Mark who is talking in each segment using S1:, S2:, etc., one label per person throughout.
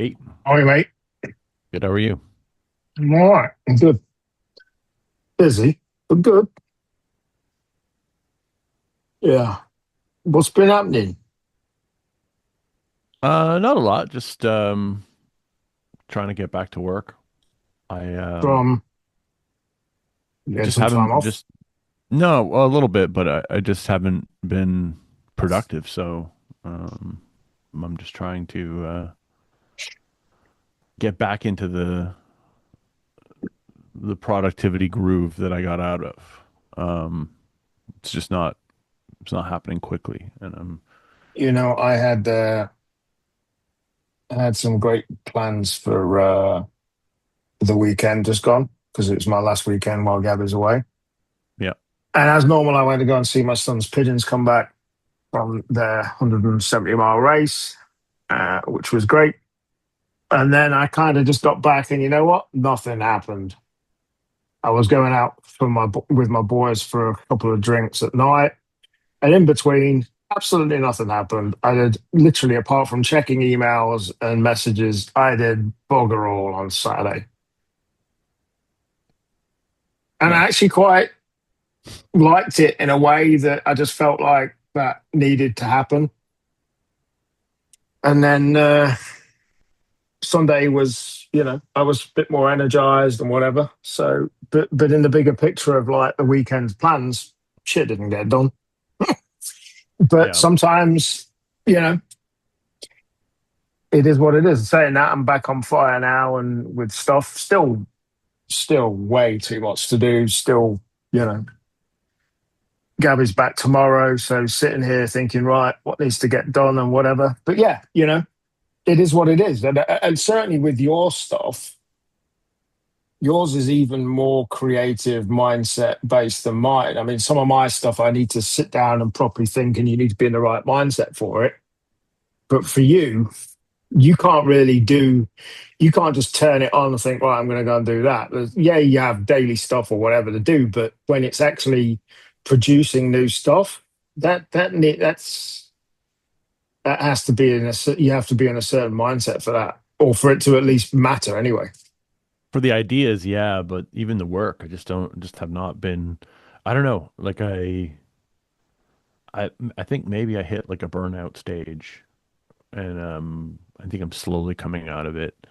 S1: Hey,
S2: All right, mate.
S1: good. How are you?
S2: I'm all right. I'm good. Busy, but good. Yeah. What's been happening?
S1: Not a lot. Just trying to get back to work. I
S2: From you had
S1: just
S2: some time
S1: haven't
S2: off?
S1: just no a little bit, but I just haven't been productive. So um, I'm just trying to get back into the productivity groove that I got out of. Um, it's just not it's not happening quickly, and
S2: I had some great plans for the weekend just gone because it was my last weekend while Gabby's away.
S1: yeah,
S2: And as normal, I went to go and see my son's pigeons come back from their 170-mile race, which was great. And then I kind of just got back, and you know what? Nothing happened. I was going out with my boys for a couple of drinks at night. And in between, absolutely nothing happened. I did literally, apart from checking emails and messages, I did bugger all on Saturday. And I
S1: yeah,
S2: actually quite liked it in a way that I just felt like that needed to happen. And then Sunday was, I was a bit more energized and whatever. So, but in the bigger picture of like the weekend's plans, shit didn't get done. But
S1: yeah.
S2: sometimes, you know, it is what it is. Saying that, I'm back on fire now and with stuff. Still way too much to do. Still, you know, Gabby's back tomorrow. So sitting here thinking, right, what needs to get done and whatever. But yeah, it is what it is. And certainly with your stuff, yours is even more creative mindset based than mine. I mean, some of my stuff, I need to sit down and properly think, and you need to be in the right mindset for it. But for you, you can't really do you can't just turn it on and think, right, I'm going to go and do that. Yeah, you have daily stuff or whatever to do, but when it's actually producing new stuff, that has to be you have to be in a certain mindset for that, or for it to at least matter anyway.
S1: For the ideas, yeah, but even the work, I just have not been. I don't know. I think maybe I hit like a burnout stage, and I think I'm slowly coming out of it,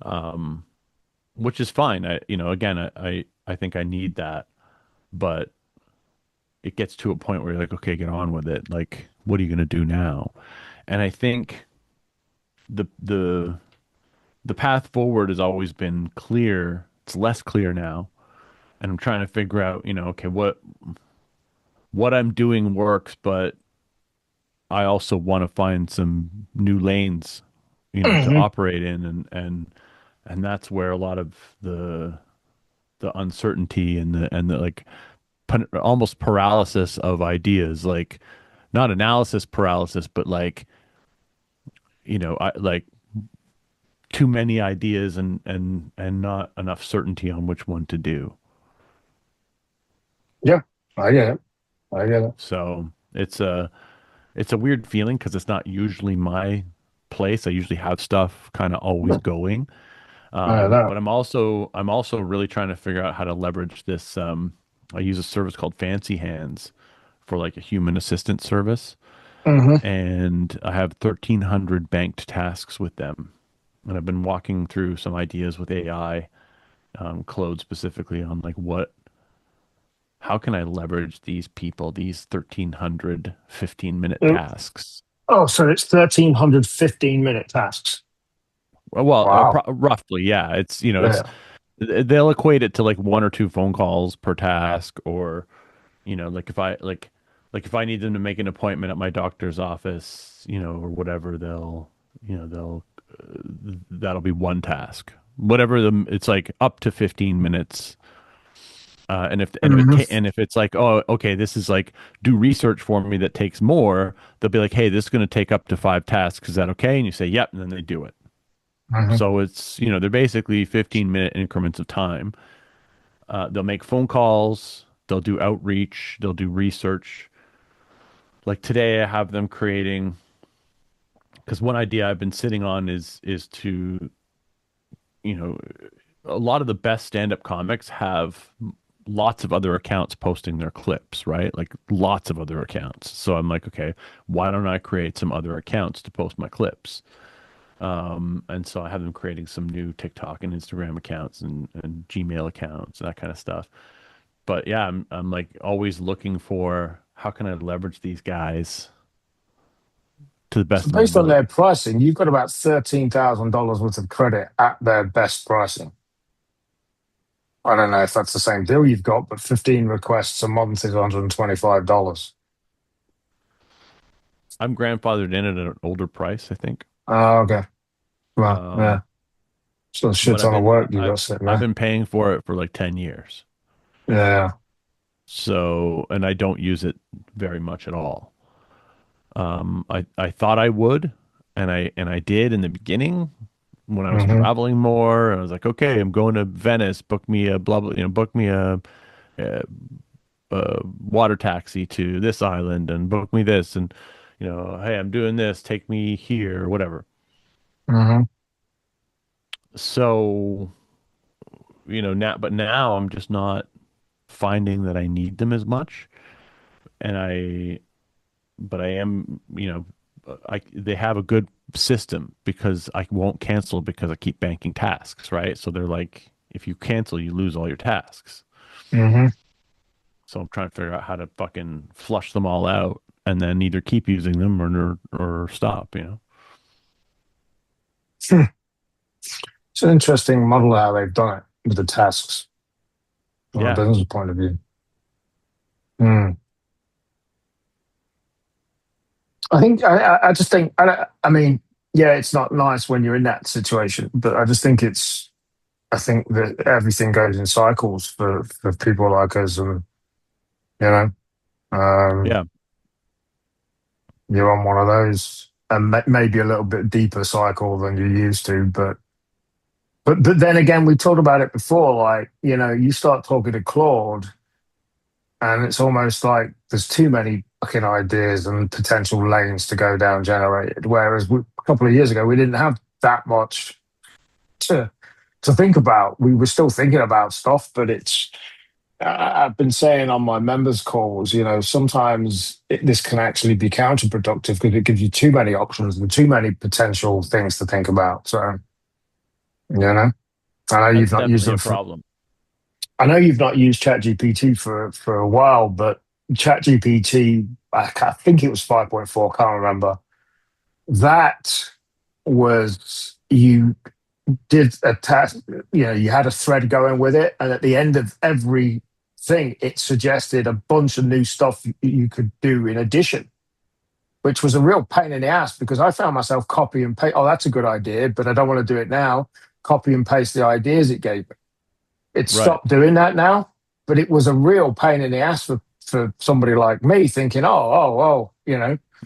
S1: um, which is fine. Again, I think I need that, but it gets to a point where you're like, okay, get on with it. Like, what are you gonna do now? And I think the the the path forward has always been clear. It's less clear now, and I'm trying to figure out, okay, what I'm doing works, but I also want to find some new lanes, to
S2: Mhm.
S1: operate in, and that's where a lot of the uncertainty and the like almost paralysis of ideas, like not analysis paralysis, but like, I like too many ideas and not enough certainty on which one to do.
S2: Yeah, I get it. I get it.
S1: So it's a weird feeling because it's not usually my place. I usually have stuff kind of always going.
S2: I get that.
S1: But I'm also really trying to figure out how to leverage this. I use a service called Fancy Hands for like a human assistant service,
S2: Hmm.
S1: and I have 1,300 banked tasks with them. And I've been walking through some ideas with AI, Claude specifically, on like how can I leverage these people, these 1,300 15-minute tasks.
S2: Oh, so it's 1,300 15-minute tasks.
S1: Well,
S2: Wow.
S1: roughly, yeah. It's
S2: Yeah.
S1: they'll equate it to like one or two phone calls per task, or like if I need them to make an appointment at my doctor's office, or whatever, they'll that'll be one task. Whatever it's like up to 15 minutes.
S2: Hmm.
S1: And if it's like, oh, okay, this is like do research for me that takes more, they'll be like, hey, this is going to take up to 5 tasks. Is that okay? And you say, yep, and then they do it.
S2: Hmm.
S1: So it's, they're basically 15-minute increments of time. They'll make phone calls, they'll do outreach, they'll do research. Like today, I have them creating, because one idea I've been sitting on is to, you know, a lot of the best stand-up comics have lots of other accounts posting their clips, right? Like lots of other accounts. So I'm like, okay, why don't I create some other accounts to post my clips? And so I have them creating some new TikTok and Instagram accounts and Gmail accounts and that kind of stuff. But yeah, I'm like always looking for how can I leverage these guys to the
S2: So
S1: best of my
S2: based on their
S1: ability.
S2: pricing, you've got about $13,000 worth of credit at their best pricing. I don't know if that's the same deal you've got, but 15 requests a month is $125.
S1: I'm grandfathered in at an older price, I think.
S2: Oh, okay. Well, yeah.
S1: Um,
S2: So a
S1: but
S2: shit ton of work you got sitting
S1: I've
S2: there.
S1: been paying for it for like 10 years.
S2: Yeah.
S1: So, and I don't use it very much at all. I thought I would, and I did in the beginning when I was
S2: Hmm.
S1: traveling more. I was like, okay, I'm going to Venice. Book me a blah blah. Book me a, a water taxi to this island, and book me this, and hey, I'm doing this. Take me here, or whatever.
S2: Hmm.
S1: So, now I'm just not finding that I need them as much, and but I am, I they have a good system because I won't cancel because I keep banking tasks, right? So they're like, if you cancel, you lose all your tasks.
S2: Hmm.
S1: So I'm trying to figure out how to fucking flush them all out and then either keep using them or stop.
S2: It's an interesting model how they've done it with the tasks from a
S1: Yeah,
S2: business point of view. Mm. I just think, I mean, yeah, it's not nice when you're in that situation, but I just think I think that everything goes in cycles for people like us, and you know, um,
S1: yeah,
S2: you're on one of those, and maybe a little bit deeper cycle than you used to, but then again, we talked about it before. Like, you start talking to Claude, and it's almost like there's too many fucking ideas and potential lanes to go down generated. Whereas a couple of years ago, we didn't have that much to to think about. We were still thinking about stuff, but I've been saying on my members' calls, sometimes this can actually be counterproductive because it gives you too many options and too many potential things to think about. So, I know you've
S1: that's
S2: not used
S1: definitely
S2: them
S1: a
S2: for.
S1: problem.
S2: I know you've not used ChatGPT for a while, but ChatGPT, I think it was 5.4, can't remember. That was you did a task, you had a thread going with it, and at the end of every thing, it suggested a bunch of new stuff you could do in addition, which was a real pain in the ass because I found myself copy and paste. Oh, that's a good idea, but I don't want to do it now. Copy and paste the ideas it gave me. It
S1: Right.
S2: stopped doing that now, but it was a real pain in the ass for somebody like me thinking, oh,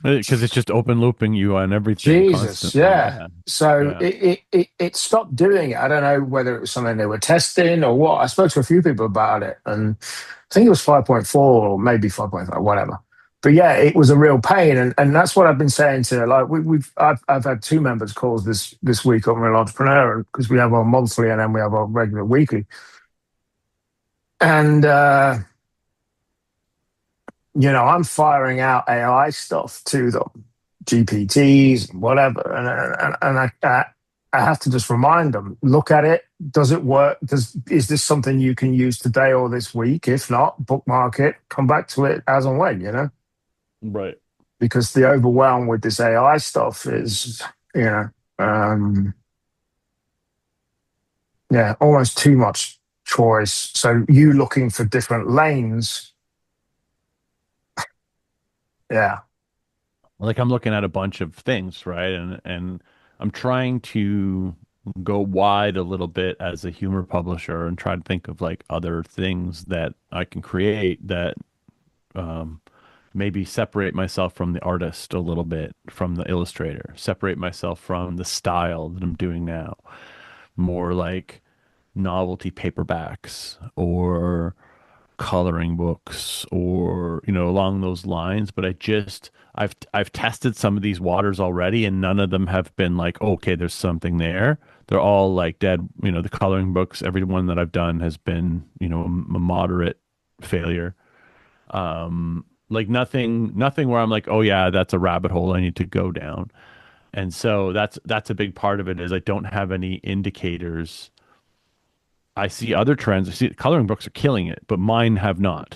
S1: Because it's just open looping you on everything
S2: Jesus,
S1: constantly.
S2: yeah.
S1: Yeah.
S2: So
S1: Yeah.
S2: it stopped doing it. I don't know whether it was something they were testing or what. I spoke to a few people about it, and I think it was 5.4 or maybe 5.5, whatever. But yeah, it was a real pain, and that's what I've been saying to, like, I've had two members calls this week on Real Entrepreneur because we have our monthly and then we have our regular weekly, and I'm firing out AI stuff to them, GPTs, whatever, and I have to just remind them, look at it. Does it work? Is this something you can use today or this week? If not, bookmark it. Come back to it as and when,
S1: Right.
S2: because the overwhelm with this AI stuff is, you know, um, yeah, almost too much choice. So you looking for different lanes, yeah.
S1: Like I'm looking at a bunch of things, right? And I'm trying to go wide a little bit as a humor publisher and try to think of like other things that I can create that um, maybe separate myself from the artist a little bit, from the illustrator, separate myself from the style that I'm doing now, more like novelty paperbacks or coloring books or, along those lines. But I've tested some of these waters already, and none of them have been like, okay, there's something there. They're all like dead. The coloring books, every one that I've done has been, a moderate failure. Like nothing where I'm like, oh yeah, that's a rabbit hole I need to go down. And so that's a big part of it is I don't have any indicators. I see other trends. I see coloring books are killing it, but mine have not.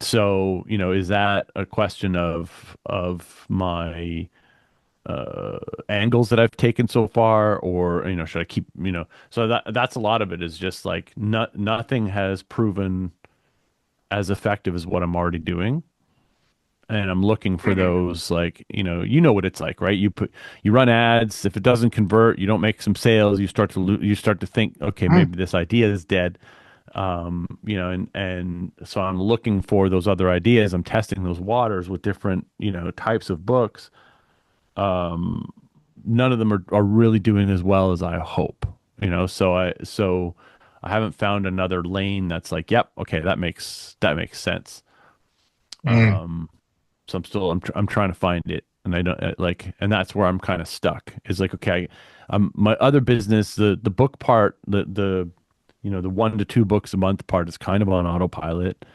S1: So, is that a question of my angles that I've taken so far, or should I keep, so that's a lot of it is just like nothing has proven as effective as what I'm already doing. And I'm looking for those like, what it's like, right? You run ads, if it doesn't convert, you don't make some sales, you start to think, okay,
S2: Mm.
S1: maybe this idea is dead. And so I'm looking for those other ideas. I'm testing those waters with different, types of books. None of them are really doing as well as I hope, so I haven't found another lane that's like, yep, okay, that makes sense.
S2: Mm.
S1: So I'm trying to find it, and I don't like, and that's where I'm kind of stuck. Is like, okay, my other business, the book part, the 1 to 2 books a month part is kind of on autopilot.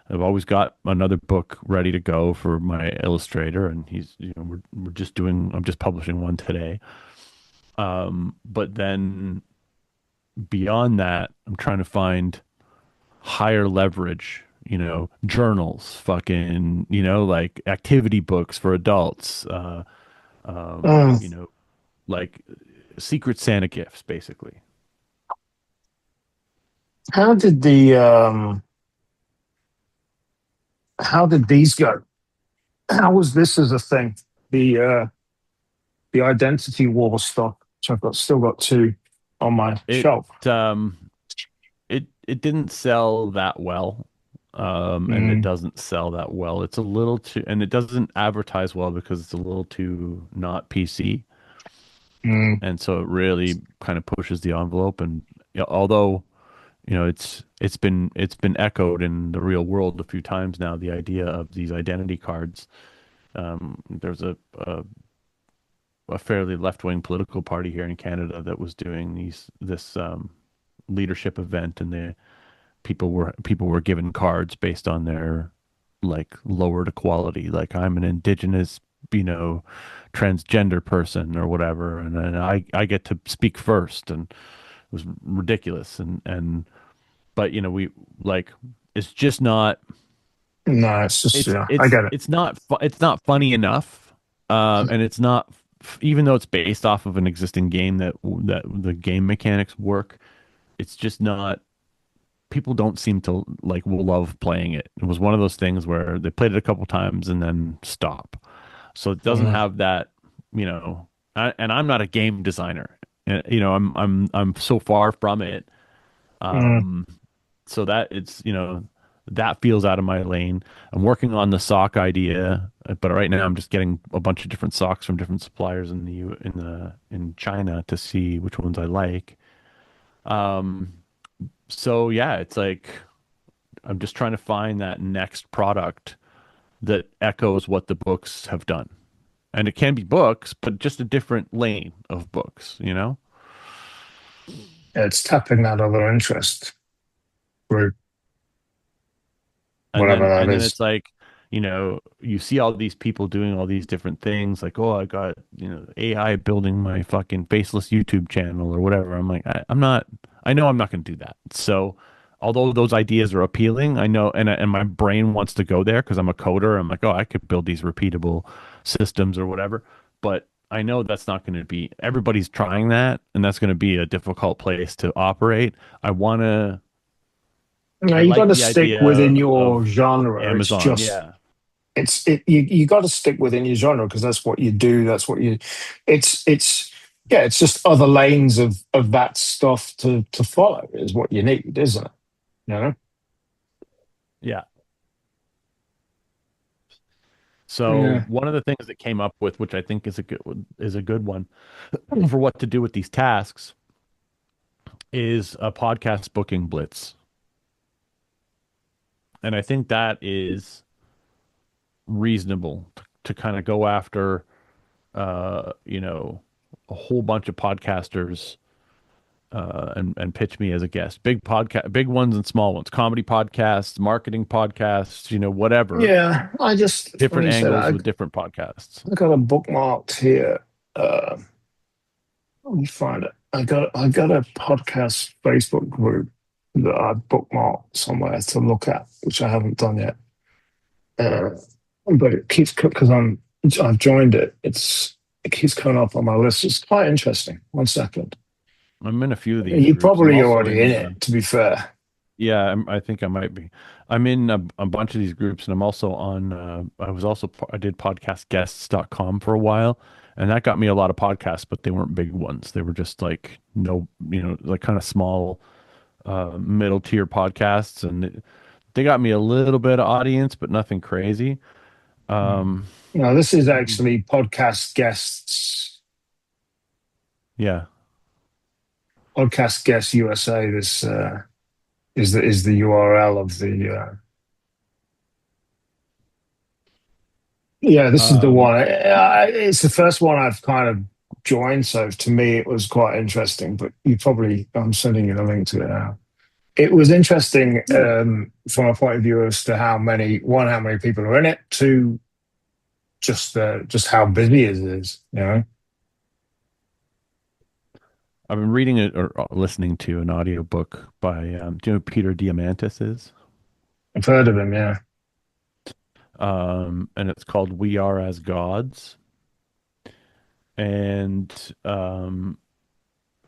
S1: I've always got another book ready to go for my illustrator, and I'm just publishing one today. But then beyond that, I'm trying to find higher leverage, journals, fucking, like activity books for adults,
S2: Mm.
S1: like Secret Santa gifts, basically.
S2: How did how did these go? How was this as a thing? The uh, the identity war stuff, which still got two on my
S1: It,
S2: shelf.
S1: it didn't sell that well. And it
S2: Mm.
S1: doesn't sell that well. It's a little too, and it doesn't advertise well because it's a little too not PC.
S2: Mm.
S1: And so it really kind of pushes the envelope. And although it's been echoed in the real world a few times now, the idea of these identity cards. There's a fairly left-wing political party here in Canada that was doing this leadership event, and the people were given cards based on their like lowered equality, like I'm an indigenous, you know, transgender person or whatever, and then I get to speak first, and it was ridiculous, and but we like it's just not
S2: No, it's just
S1: it's
S2: yeah, I
S1: it's
S2: get it.
S1: it's not funny enough, and it's not even though it's based off of an existing game that the game mechanics work. It's just not. People don't seem to like will love playing it. It was one of those things where they played it a couple times and then stop. So it doesn't
S2: Mm.
S1: have that, and I'm not a game designer. I'm so far from it.
S2: Mm.
S1: Um, so that it's that feels out of my lane. I'm working on the sock idea, but right now I'm just getting a bunch of different socks from different suppliers in China to see which ones I like. So yeah, it's like I'm just trying to find that next product that echoes what the books have done. And it can be books, but just a different lane of books.
S2: Yeah, it's tapping that other interest group,
S1: and
S2: whatever
S1: then
S2: that
S1: and then
S2: is.
S1: it's like you see all these people doing all these different things like, oh, I got AI building my fucking faceless YouTube channel or whatever. I'm like, I know I'm not going to do that. So although those ideas are appealing, I know, and my brain wants to go there because I'm a coder. I'm like, oh, I could build these repeatable systems or whatever, but I know that's not going to be, everybody's trying that, and that's going to be a difficult place to operate. I want to
S2: No,
S1: I
S2: you got
S1: like
S2: to
S1: the
S2: stick
S1: idea
S2: within your
S1: of
S2: genre. It's
S1: Amazon.
S2: just
S1: Yeah.
S2: you got to stick within your genre because that's what you do. That's what you. It's yeah. It's just other lanes of that stuff to follow is what you need, isn't it? You know.
S1: Yeah. So
S2: Yeah.
S1: one of the things that came up with, which I think is a good one for what to do with these tasks, is a podcast booking blitz. And I think that is reasonable to kind of go after, you know, a whole bunch of podcasters and pitch me as a guest. Big podcast, big ones and small ones, comedy podcasts, marketing podcasts, you know, whatever,
S2: Yeah, I just
S1: different
S2: funny you say that.
S1: angles with different podcasts.
S2: I got a bookmarked here. Uh, Let me find it. I got a podcast Facebook group that I bookmarked somewhere to look at, which I haven't done yet. Uh, but it keeps because I've joined it. It keeps coming up on my list. It's quite interesting. One second.
S1: I'm in a few of these
S2: You're
S1: groups. I'm
S2: probably
S1: also
S2: already in
S1: in,
S2: it, to be fair.
S1: yeah, I think I might be. I'm in a bunch of these groups, and I'm also on. I did podcastguests.com for a while, and that got me a lot of podcasts, but they weren't big ones. They were just like no, you know, like kind of small, middle tier podcasts, and they got me a little bit of audience, but nothing crazy.
S2: Mm.
S1: Um,
S2: No, this is actually podcast guests.
S1: yeah.
S2: Podcast guests USA. This is the URL of the. Yeah, this is the
S1: Um,
S2: one. It's the first one I've kind of joined, so to me it was quite interesting. But I'm sending you the link to it now. It was interesting from a point of view as to how many people are in it, two, just how busy it is. You know,
S1: I've been reading it or listening to an audiobook by, do you know who Peter Diamandis is?
S2: I've heard of him. Yeah,
S1: And it's called We Are as Gods. And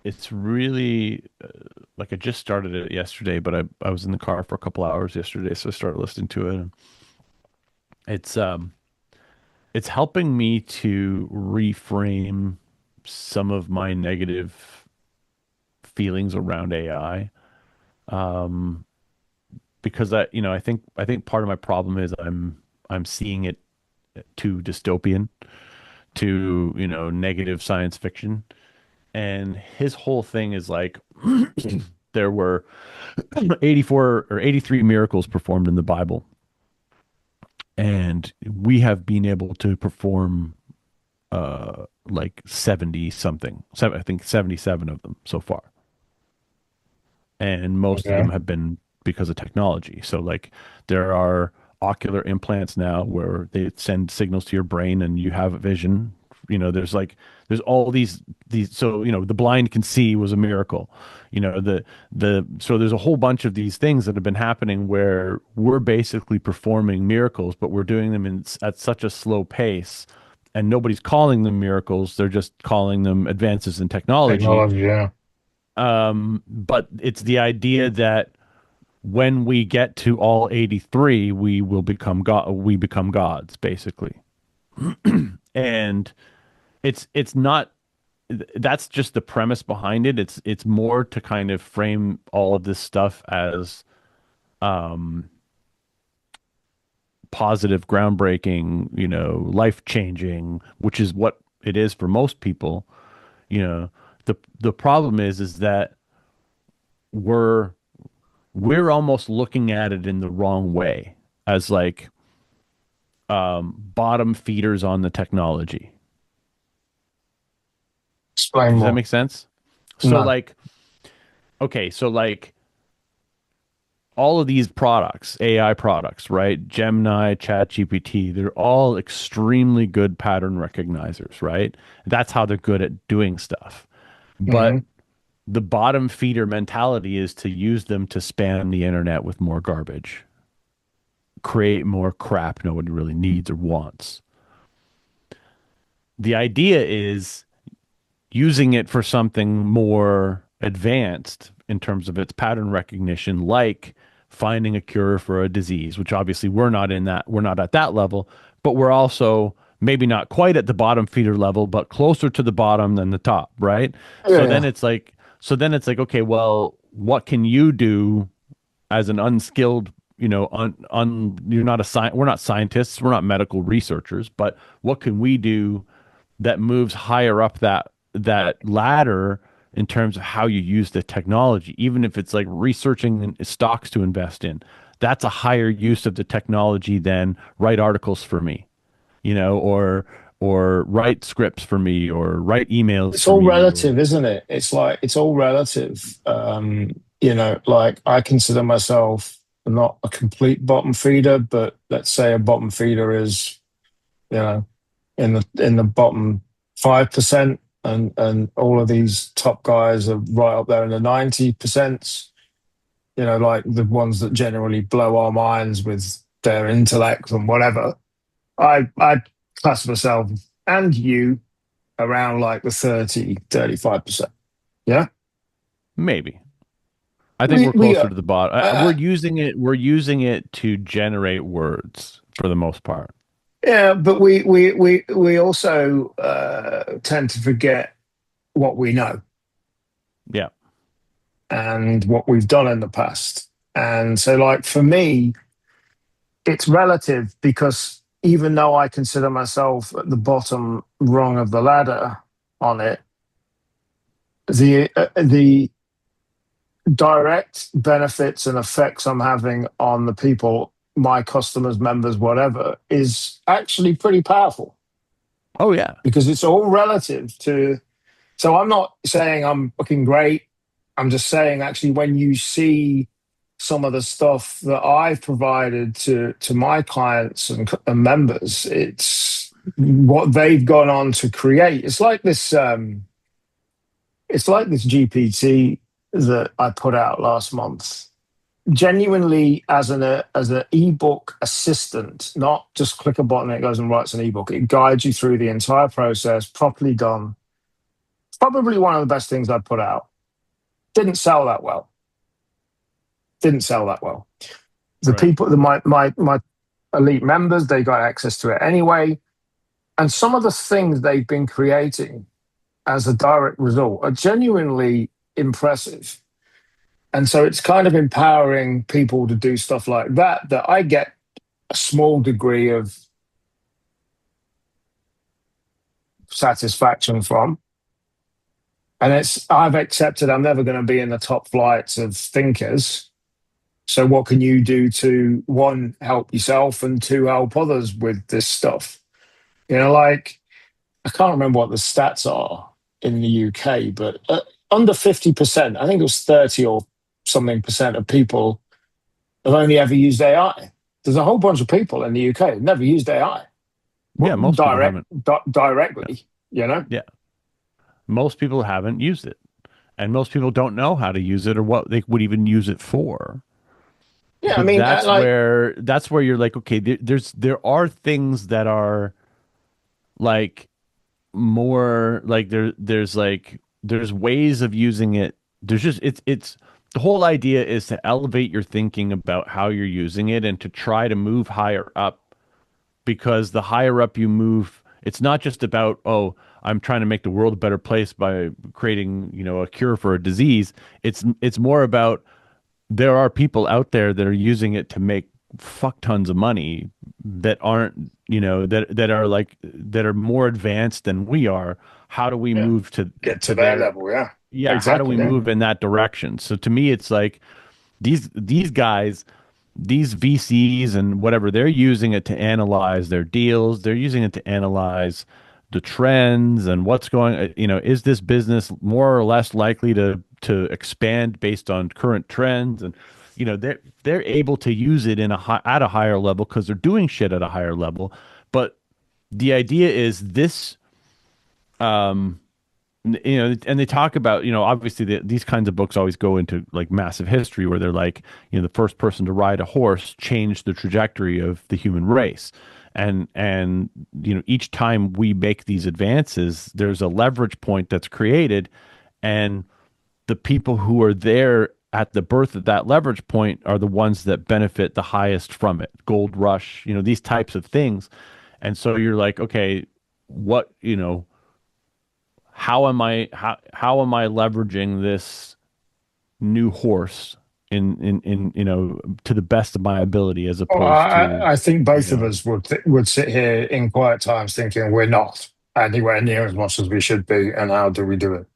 S1: it's really like I just started it yesterday, but I was in the car for a couple hours yesterday, so I started listening to it. And it's it's helping me to reframe some of my negative feelings around AI. Um, because I think part of my problem is I'm seeing it too dystopian, too, you know, negative science fiction. And his whole thing is like there were 84 or 83 miracles performed in the Bible, and we have been able to perform like 70 something, I think 77 of them so far. And most of
S2: yeah,
S1: them have been because of technology. So like there are ocular implants now where they send signals to your brain and you have vision. You know, there's all these so you know the blind can see was a miracle. You know, the so there's a whole bunch of these things that have been happening where we're basically performing miracles, but we're doing them at such a slow pace and nobody's calling them miracles. They're just calling them advances in technology.
S2: technology. Yeah,
S1: But it's the idea that when we get to all 83, we will become God. We become gods, basically. And it's not. That's just the premise behind it. It's more to kind of frame all of this stuff as um, positive, groundbreaking, you know, life changing, which is what it is for most people. You know, the problem is that we're we're almost looking at it in the wrong way as like bottom feeders on the technology.
S2: explain
S1: Does that
S2: more.
S1: make sense? So
S2: No,
S1: like, okay, so like all of these products, AI products, right? Gemini, ChatGPT, they're all extremely good pattern recognizers, right? That's how they're good at doing stuff.
S2: hmm
S1: But the bottom feeder mentality is to use them to spam the internet with more garbage, create more crap nobody really needs or wants. The idea is using it for something more advanced in terms of its pattern recognition, like finding a cure for a disease, which obviously we're not at that level, but we're also maybe not quite at the bottom feeder level, but closer to the bottom than the top, right?
S2: yeah,
S1: So then
S2: yeah.
S1: it's like, okay, well, what can you do as an unskilled, you know, you're not a we're not scientists, we're not medical researchers, but what can we do that moves higher up that ladder in terms of how you use the technology, even if it's like researching stocks to invest in. that's a higher use of the technology than write articles for me, or write scripts for me, or write emails
S2: It's
S1: for
S2: all
S1: me, or
S2: relative, isn't it? It's like it's all relative. Like I consider myself not a complete bottom feeder, but let's say a bottom feeder is, you know, in the bottom 5%, and all of these top guys are right up there in the 90%. Like the ones that generally blow our minds with their intellect and whatever. I class myself and you around like the 35%. Yeah.
S1: maybe. I think
S2: We
S1: we're
S2: we
S1: closer to the bottom.
S2: uh,
S1: We're using it to generate words for the most part.
S2: yeah, but we also tend to forget what we know
S1: Yeah.
S2: and what we've done in the past. And so, like for me, it's relative because even though I consider myself at the bottom rung of the ladder on it, the direct benefits and effects I'm having on the people, my customers, members, whatever, is actually pretty powerful
S1: Oh yeah.
S2: because it's all relative to. So I'm not saying I'm looking great. I'm just saying actually when you see some of the stuff that I've provided to my clients and members, it's what they've gone on to create. It's like this. It's like this GPT that I put out last month. Genuinely, as an ebook assistant, not just click a button and it goes and writes an ebook. It guides you through the entire process, properly done. Probably one of the best things I put out. Didn't sell that well. Didn't sell that well. The
S1: Right.
S2: people, my elite members, they got access to it anyway. And some of the things they've been creating as a direct result are genuinely impressive. And so it's kind of empowering people to do stuff like that I get a small degree of satisfaction from. And I've accepted I'm never going to be in the top flights of thinkers. So what can you do to one, help yourself, and two, help others with this stuff? Like I can't remember what the stats are in the UK, but under 50%, I think it was 30 or something percent of people have only ever used AI. There's a whole bunch of people in the UK who've never used AI
S1: Yeah, most people haven't. Yeah.
S2: directly.
S1: Yeah. Most people haven't used it. And most people don't know how to use it or what they would even use it for.
S2: Yeah, I
S1: But
S2: mean,
S1: that's where you're like, okay, there are things that are like more like there's ways of using it. There's just it's the whole idea is to elevate your thinking about how you're using it and to try to move higher up, because the higher up you move, it's not just about, oh, I'm trying to make the world a better place by creating, a cure for a disease. It's more about there are people out there that are using it to make fuck tons of money that aren't, that are more advanced than we are. How do we
S2: yeah,
S1: move to
S2: get to
S1: to
S2: their
S1: their
S2: level. Yeah,
S1: yeah, how do we
S2: exactly. Yeah,
S1: move in that direction? So to me it's like these guys, these VCs and whatever, they're using it to analyze their deals. They're using it to analyze the trends and what's going, is this business more or less likely to expand based on current trends? And they're able to use it at a higher level because they're doing shit at a higher level. But the idea is this, um, and they talk about, obviously these kinds of books always go into like massive history where they're like, the first person to ride a horse changed the trajectory of the human race. And each time we make these advances, there's a leverage point that's created, and the people who are there at the birth of that leverage point are the ones that benefit the highest from it. Gold rush, these types of things. And so you're like, okay, what, how am I leveraging this new horse in to the best of my ability, as
S2: well,
S1: opposed to
S2: I think
S1: you
S2: both of
S1: know
S2: us would sit here in quiet times thinking we're not anywhere near as much as we should be, and how do we do it?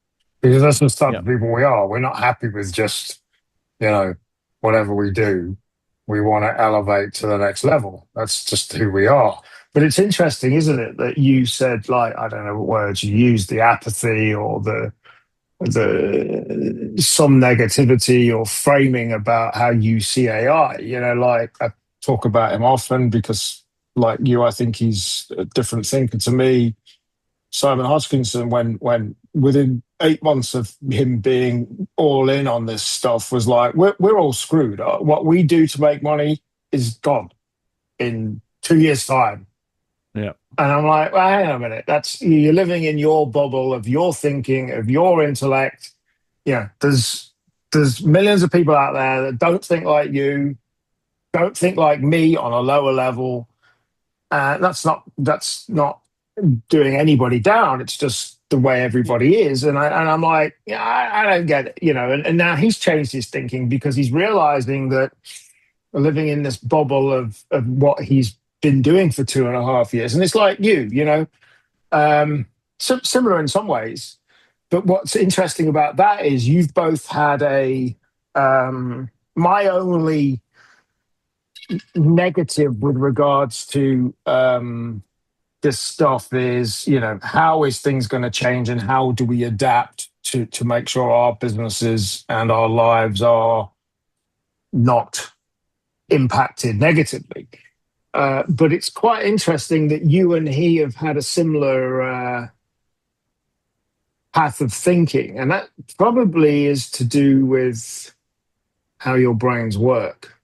S2: Because that's the type
S1: yeah
S2: of people we are. We're not happy with just you know whatever we do. We want to elevate to the next level. That's just who we are. But it's interesting, isn't it, that you said, like, I don't know what words you used, the apathy or the some negativity or framing about how you see AI. Like I talk about him often because, like you, I think he's a different thinker to me. Simon Hodgkinson, when within 8 months of him being all in on this stuff, was like, we're all screwed. What we do to make money is gone in 2 years' time.
S1: Yeah.
S2: And I'm like, well, hang on a minute. That's you're living in your bubble of your thinking, of your intellect. There's millions of people out there that don't think like you, don't think like me on a lower level. That's not doing anybody down. It's just the way everybody is. And I'm like, yeah, I don't get it, And now he's changed his thinking because he's realizing that living in this bubble of what he's been doing for 2.5 years. And it's like similar in some ways. But what's interesting about that is you've both had my only negative with regards to this stuff is, how is things going to change and how do we adapt to make sure our businesses and our lives are not impacted negatively. But it's quite interesting that you and he have had a similar path of thinking, and that probably is to do with how your brains work.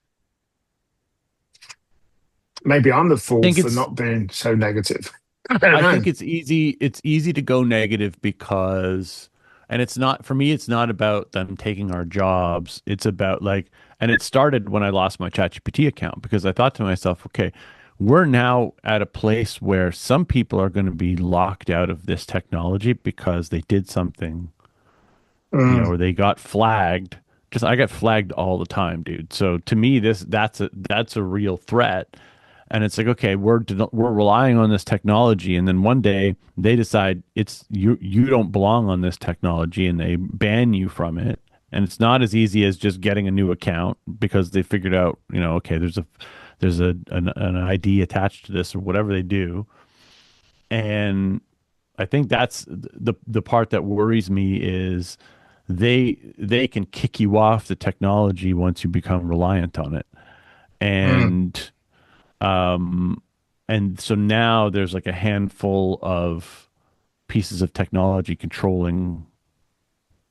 S2: Maybe I'm the
S1: I
S2: fool
S1: think
S2: for
S1: it's
S2: not being so negative. I don't
S1: I
S2: know.
S1: think it's easy to go negative because and it's not for me it's not about them taking our jobs. It's about like and it started when I lost my ChatGPT account because I thought to myself, okay, we're now at a place where some people are going to be locked out of this technology because they did something,
S2: Mm,
S1: or they got flagged. Just I get flagged all the time, dude. So to me that's a real threat. And it's like, okay, we're relying on this technology, and then one day they decide it's you don't belong on this technology, and they ban you from it. And it's not as easy as just getting a new account because they figured out, okay, there's an ID attached to this or whatever they do. And I think that's the part that worries me is they can kick you off the technology once you become reliant on it.
S2: mm.
S1: And um, and so now there's like a handful of pieces of technology controlling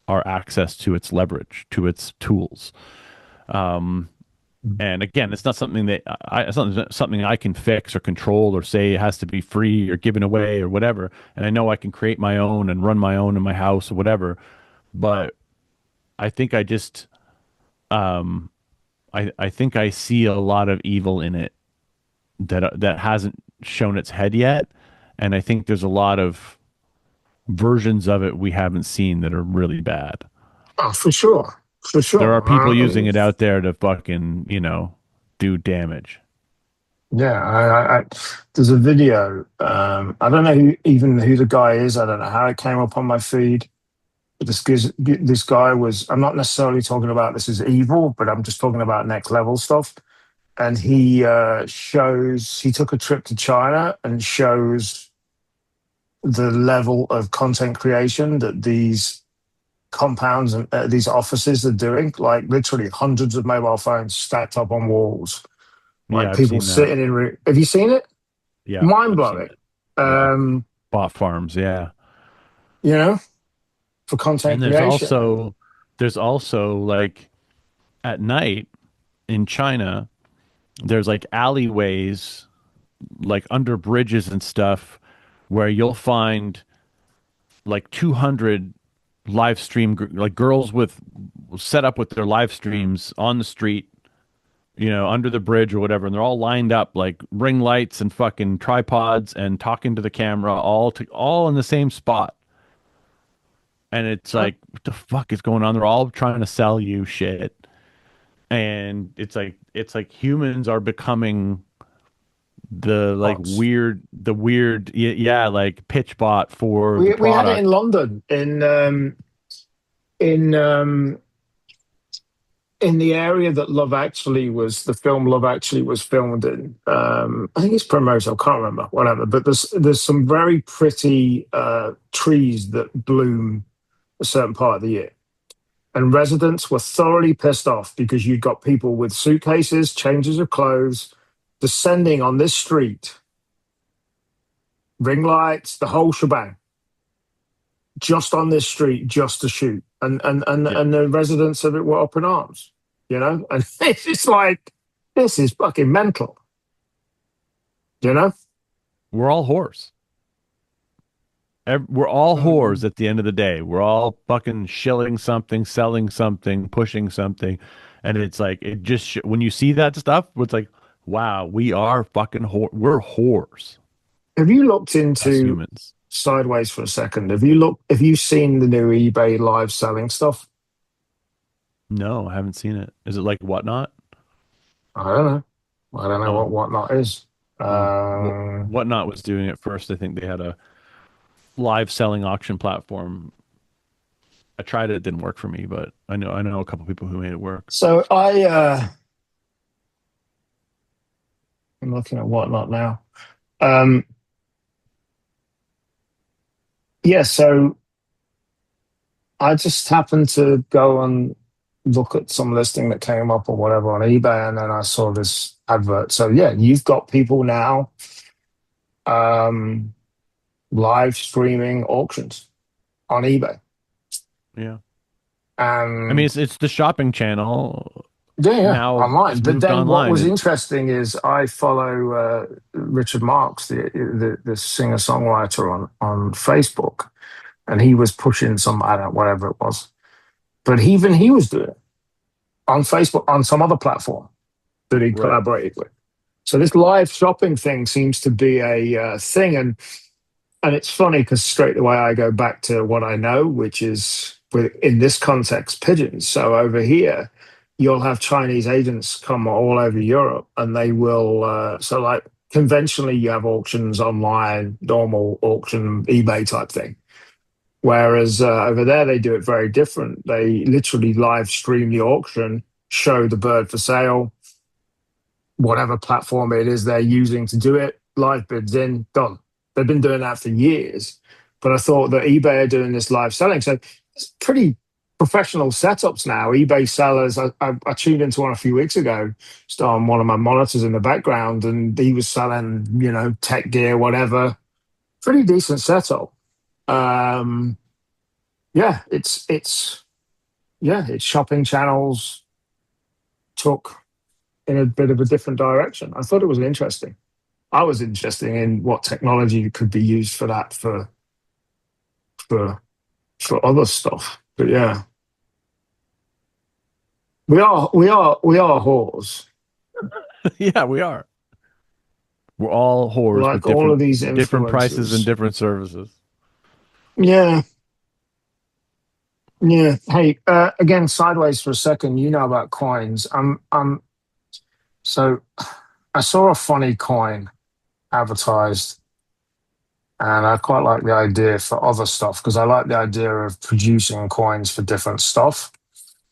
S1: our access to its leverage, to its tools. Um, and again, it's not something that it's not something I can fix or control or say it has to be free or given away or whatever. And I know I can create my own and run my own in my house or whatever. But I think I just, um, I think I see a lot of evil in it that hasn't shown its head yet, and I think there's a lot of versions of it we haven't seen that are really bad.
S2: Oh, for sure, for
S1: There are
S2: sure.
S1: people using it out there to fucking do damage.
S2: Yeah, there's a video. I don't know even who the guy is. I don't know how it came up on my feed. But this guy was. I'm not necessarily talking about this as evil, but I'm just talking about next level stuff. And he took a trip to China and shows the level of content creation that these compounds and these offices are doing. Like literally hundreds of mobile phones stacked up on walls,
S1: Yeah,
S2: like
S1: I've
S2: people
S1: seen that.
S2: sitting in. Have you seen it?
S1: Yeah,
S2: Mind
S1: I've seen
S2: blowing.
S1: it. Yeah,
S2: Um,
S1: bot farms. Yeah,
S2: you know, for content
S1: and there's
S2: creation.
S1: also like at night in China, there's like alleyways like under bridges and stuff where you'll find like 200 live stream like girls with set up with their live streams on the street, under the bridge or whatever, and they're all lined up like ring lights and fucking tripods and talking to the camera all in the same spot. And it's
S2: Uh,
S1: like, what the fuck is going on? They're all trying to sell you shit. And it's like humans are becoming
S2: bots.
S1: the weird, yeah, like pitch bot for the
S2: We had it in
S1: product.
S2: London in in the area that the film Love Actually was filmed in. I think it's Primrose. I can't remember. Whatever. But there's some very pretty trees that bloom a certain part of the year. And residents were thoroughly pissed off because you'd got people with suitcases, changes of clothes, descending on this street, ring lights, the whole shebang, just on this street, just to shoot.
S1: Yeah.
S2: And the residents of it were up in arms, you know? And it's just like, this is fucking mental, you know?
S1: We're all whores. We're all whores
S2: Um,
S1: at the end of the day. We're all fucking shilling something, selling something, pushing something. And it's like, it just, when you see that stuff, it's like, wow, we are fucking we're whores
S2: have you looked
S1: as
S2: into
S1: humans.
S2: sideways for a second? Have you seen the new eBay live selling stuff?
S1: No, I haven't seen it. Is it like Whatnot?
S2: I don't know. I don't know
S1: Oh,
S2: what whatnot is.
S1: Whatnot was doing it first. I think they had a live selling auction platform. I tried it, it didn't work for me, but I know a couple people who made it work.
S2: So I'm looking at whatnot now. Um, yeah, so I just happened to go and look at some listing that came up or whatever on eBay, and then I saw this advert. So yeah, you've got people now um, live streaming auctions on eBay,
S1: Yeah. I mean,
S2: and
S1: it's the shopping channel
S2: yeah,
S1: now
S2: online.
S1: it's
S2: But
S1: moved
S2: then what
S1: online.
S2: was
S1: It
S2: interesting is I follow Richard Marks, the singer songwriter on Facebook, and he was pushing some, I don't know, whatever it was. But even he was doing it on Facebook, on some other platform that he
S1: right.
S2: collaborated with. So this live shopping thing seems to be a thing, and it's funny because straight away I go back to what I know, which is in this context, pigeons. So over here, you'll have Chinese agents come all over Europe, and they will. So like conventionally, you have auctions online, normal auction, eBay type thing. Whereas over there, they do it very different. They literally live stream the auction, show the bird for sale, whatever platform it is they're using to do it, live bids in, done. They've been doing that for years. But I thought that eBay are doing this live selling. So it's pretty professional setups now. eBay sellers, I tuned into one a few weeks ago, just on one of my monitors in the background, and he was selling, tech gear, whatever. Pretty decent setup. Um, yeah, it's shopping channels took in a bit of a different direction. I thought it was interesting. I was interested in what technology could be used for that for for other stuff. But yeah, we are whores.
S1: Yeah, we are. We're all whores with
S2: Like all of these
S1: different prices and
S2: influencers.
S1: different services.
S2: Yeah, yeah. Hey, again, sideways for a second. You know about coins. So I saw a funny coin advertised, and I quite like the idea for other stuff because I like the idea of producing coins for different stuff.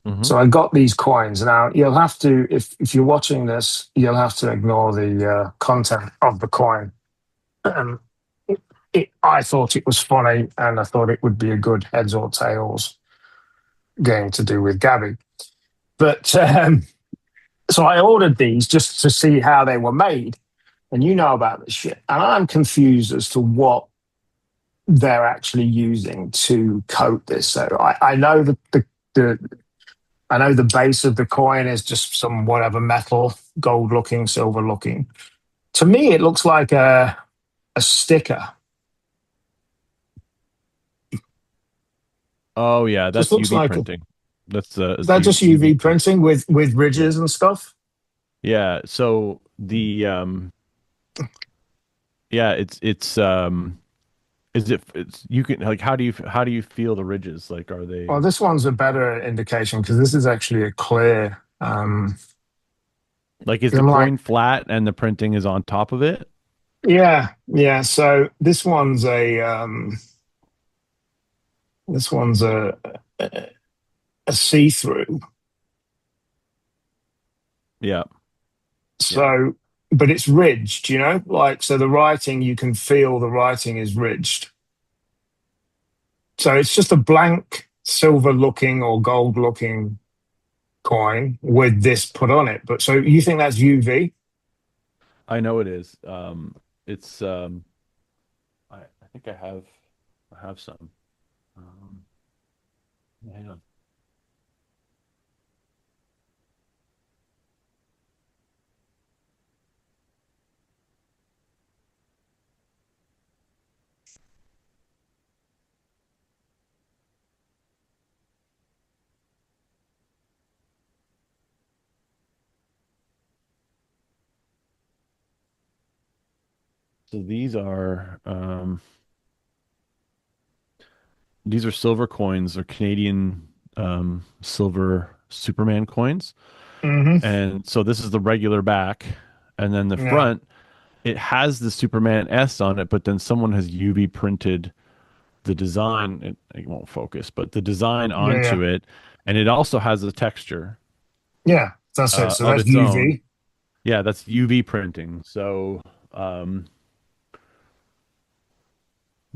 S1: Hmm.
S2: So I got these coins. Now you'll have to, if you're watching this, you'll have to ignore the content of the coin. Um, I thought it was funny, and I thought it would be a good heads or tails game to do with Gabby. But so I ordered these just to see how they were made, and you know about this shit, and I'm confused as to what they're actually using to coat this. So I know the I know the base of the coin is just some whatever metal, gold looking, silver looking. To me, it looks like a sticker.
S1: Oh yeah,
S2: Just
S1: that's
S2: looks
S1: UV
S2: like
S1: printing. It's
S2: that just
S1: UV
S2: UV
S1: print.
S2: printing with
S1: Yeah.
S2: ridges and stuff.
S1: Yeah. So yeah, it's you can like how do you feel the ridges? Like are they
S2: Well, this one's a better indication because this is actually a clear.
S1: like is the
S2: I'm like,
S1: coin flat and the printing is on top of it?
S2: yeah, yeah. So this one's a see through.
S1: Yeah. Yeah.
S2: So, but it's ridged, like, so the writing, you can feel the writing is ridged. So it's just a blank silver looking or gold looking coin with this put on it. But so you think that's UV?
S1: I know it is. It's I think I have some. Um, hang on. So these are silver coins or Canadian silver Superman coins.
S2: Hmm.
S1: And so this is the regular back, and then the
S2: Yeah.
S1: front, it has the Superman S on it, but then someone has UV printed the design. It won't focus, but the design
S2: Yeah.
S1: onto
S2: Yeah.
S1: it, and it also has a texture
S2: Yeah. That's it. So
S1: of
S2: that's
S1: its own.
S2: UV.
S1: Yeah, that's UV printing. So um,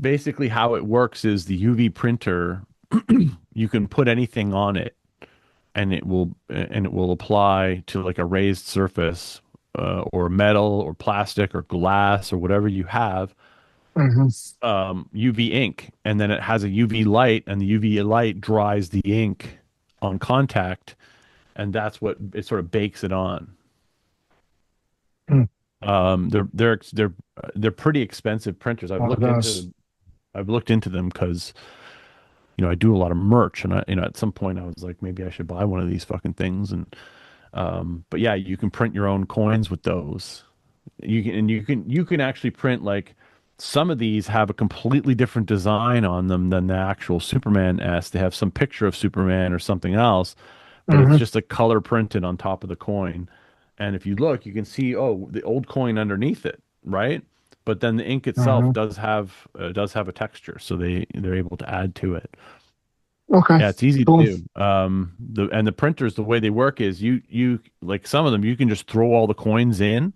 S1: basically, how it works is the UV printer. You can put anything on it, and it will apply to like a raised surface, or metal or plastic or glass or whatever you have,
S2: Hmm.
S1: UV ink, and then it has a UV light, and the UV light dries the ink on contact, and that's what it sort of bakes it on. They're pretty expensive printers.
S2: Oh, gosh.
S1: I've looked into them because I do a lot of merch, and at some point I was like, maybe I should buy one of these fucking things. And but yeah, you can print your own coins with those. You can actually print, like, some of these have a completely different design on them than the actual Superman S. They have some picture of Superman or something else, but it's
S2: Hmm.
S1: just a color printed on top of the coin. And if you look, you can see, oh, the old coin underneath it, right? But then the ink itself
S2: Hmm.
S1: does have a texture, so they're able to add to it.
S2: Okay.
S1: Yeah, it's easy to
S2: Cool.
S1: do. The printers, the way they work is you like some of them, you can just throw all the coins in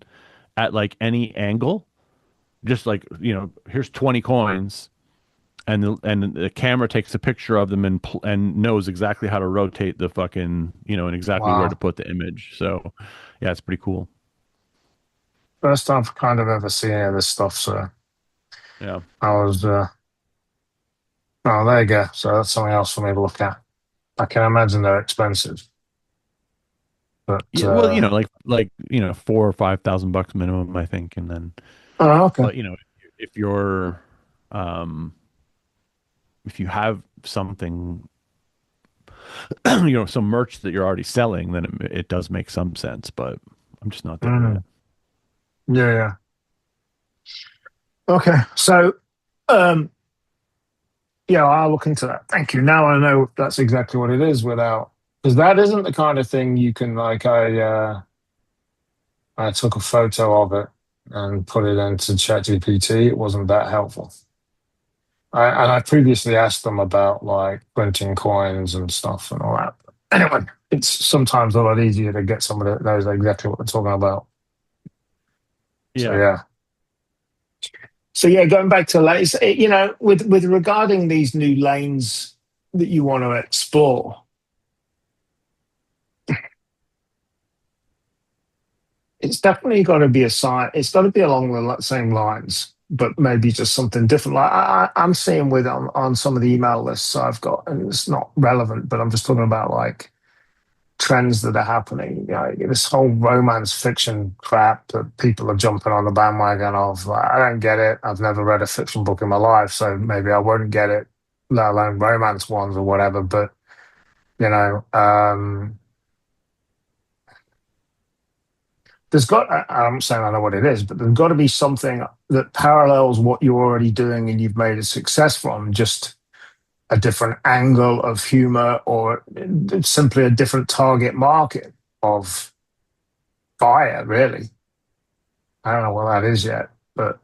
S1: at like any angle, just like, here's 20 coins, and the camera takes a picture of them, and knows exactly how to rotate the fucking, and exactly where to
S2: Wow.
S1: put the image. So yeah, it's pretty cool.
S2: First time I've kind of ever seen any of this stuff. So
S1: Yeah.
S2: I was, oh, there you go. So that's something else for me to look at. I can imagine they're expensive, but,
S1: Yeah, well, $4,000 or $5,000 minimum, I think. And then,
S2: oh, okay.
S1: but if you're um if you have something, some merch that you're already selling, then it does make some sense, but I'm just not there yet.
S2: Mm. Yeah. Yeah. Okay. So, um, yeah, I'll look into that. Thank you. Now I know that's exactly what it is without, because that isn't the kind of thing you can, like, I took a photo of it and put it into ChatGPT. It wasn't that helpful. And I previously asked them about like printing coins and stuff and all that. Anyway, it's sometimes a lot easier to get someone that knows exactly what they're talking about. So
S1: Yeah.
S2: yeah. So yeah, going back to lanes, with regarding these new lanes that you want to explore, it's definitely got to be a side. It's got to be along the same lines, but maybe just something different. Like I'm seeing with on some of the email lists I've got, and it's not relevant, but I'm just talking about like trends that are happening. This whole romance fiction crap that people are jumping on the bandwagon of. Like, I don't get it. I've never read a fiction book in my life, so maybe I won't get it, let alone romance ones or whatever. But you know, um, I'm saying I know what it is, but there's got to be something that parallels what you're already doing and you've made a success from, just a different angle of humor or simply a different target market of buyer, really. I don't know what that is yet, but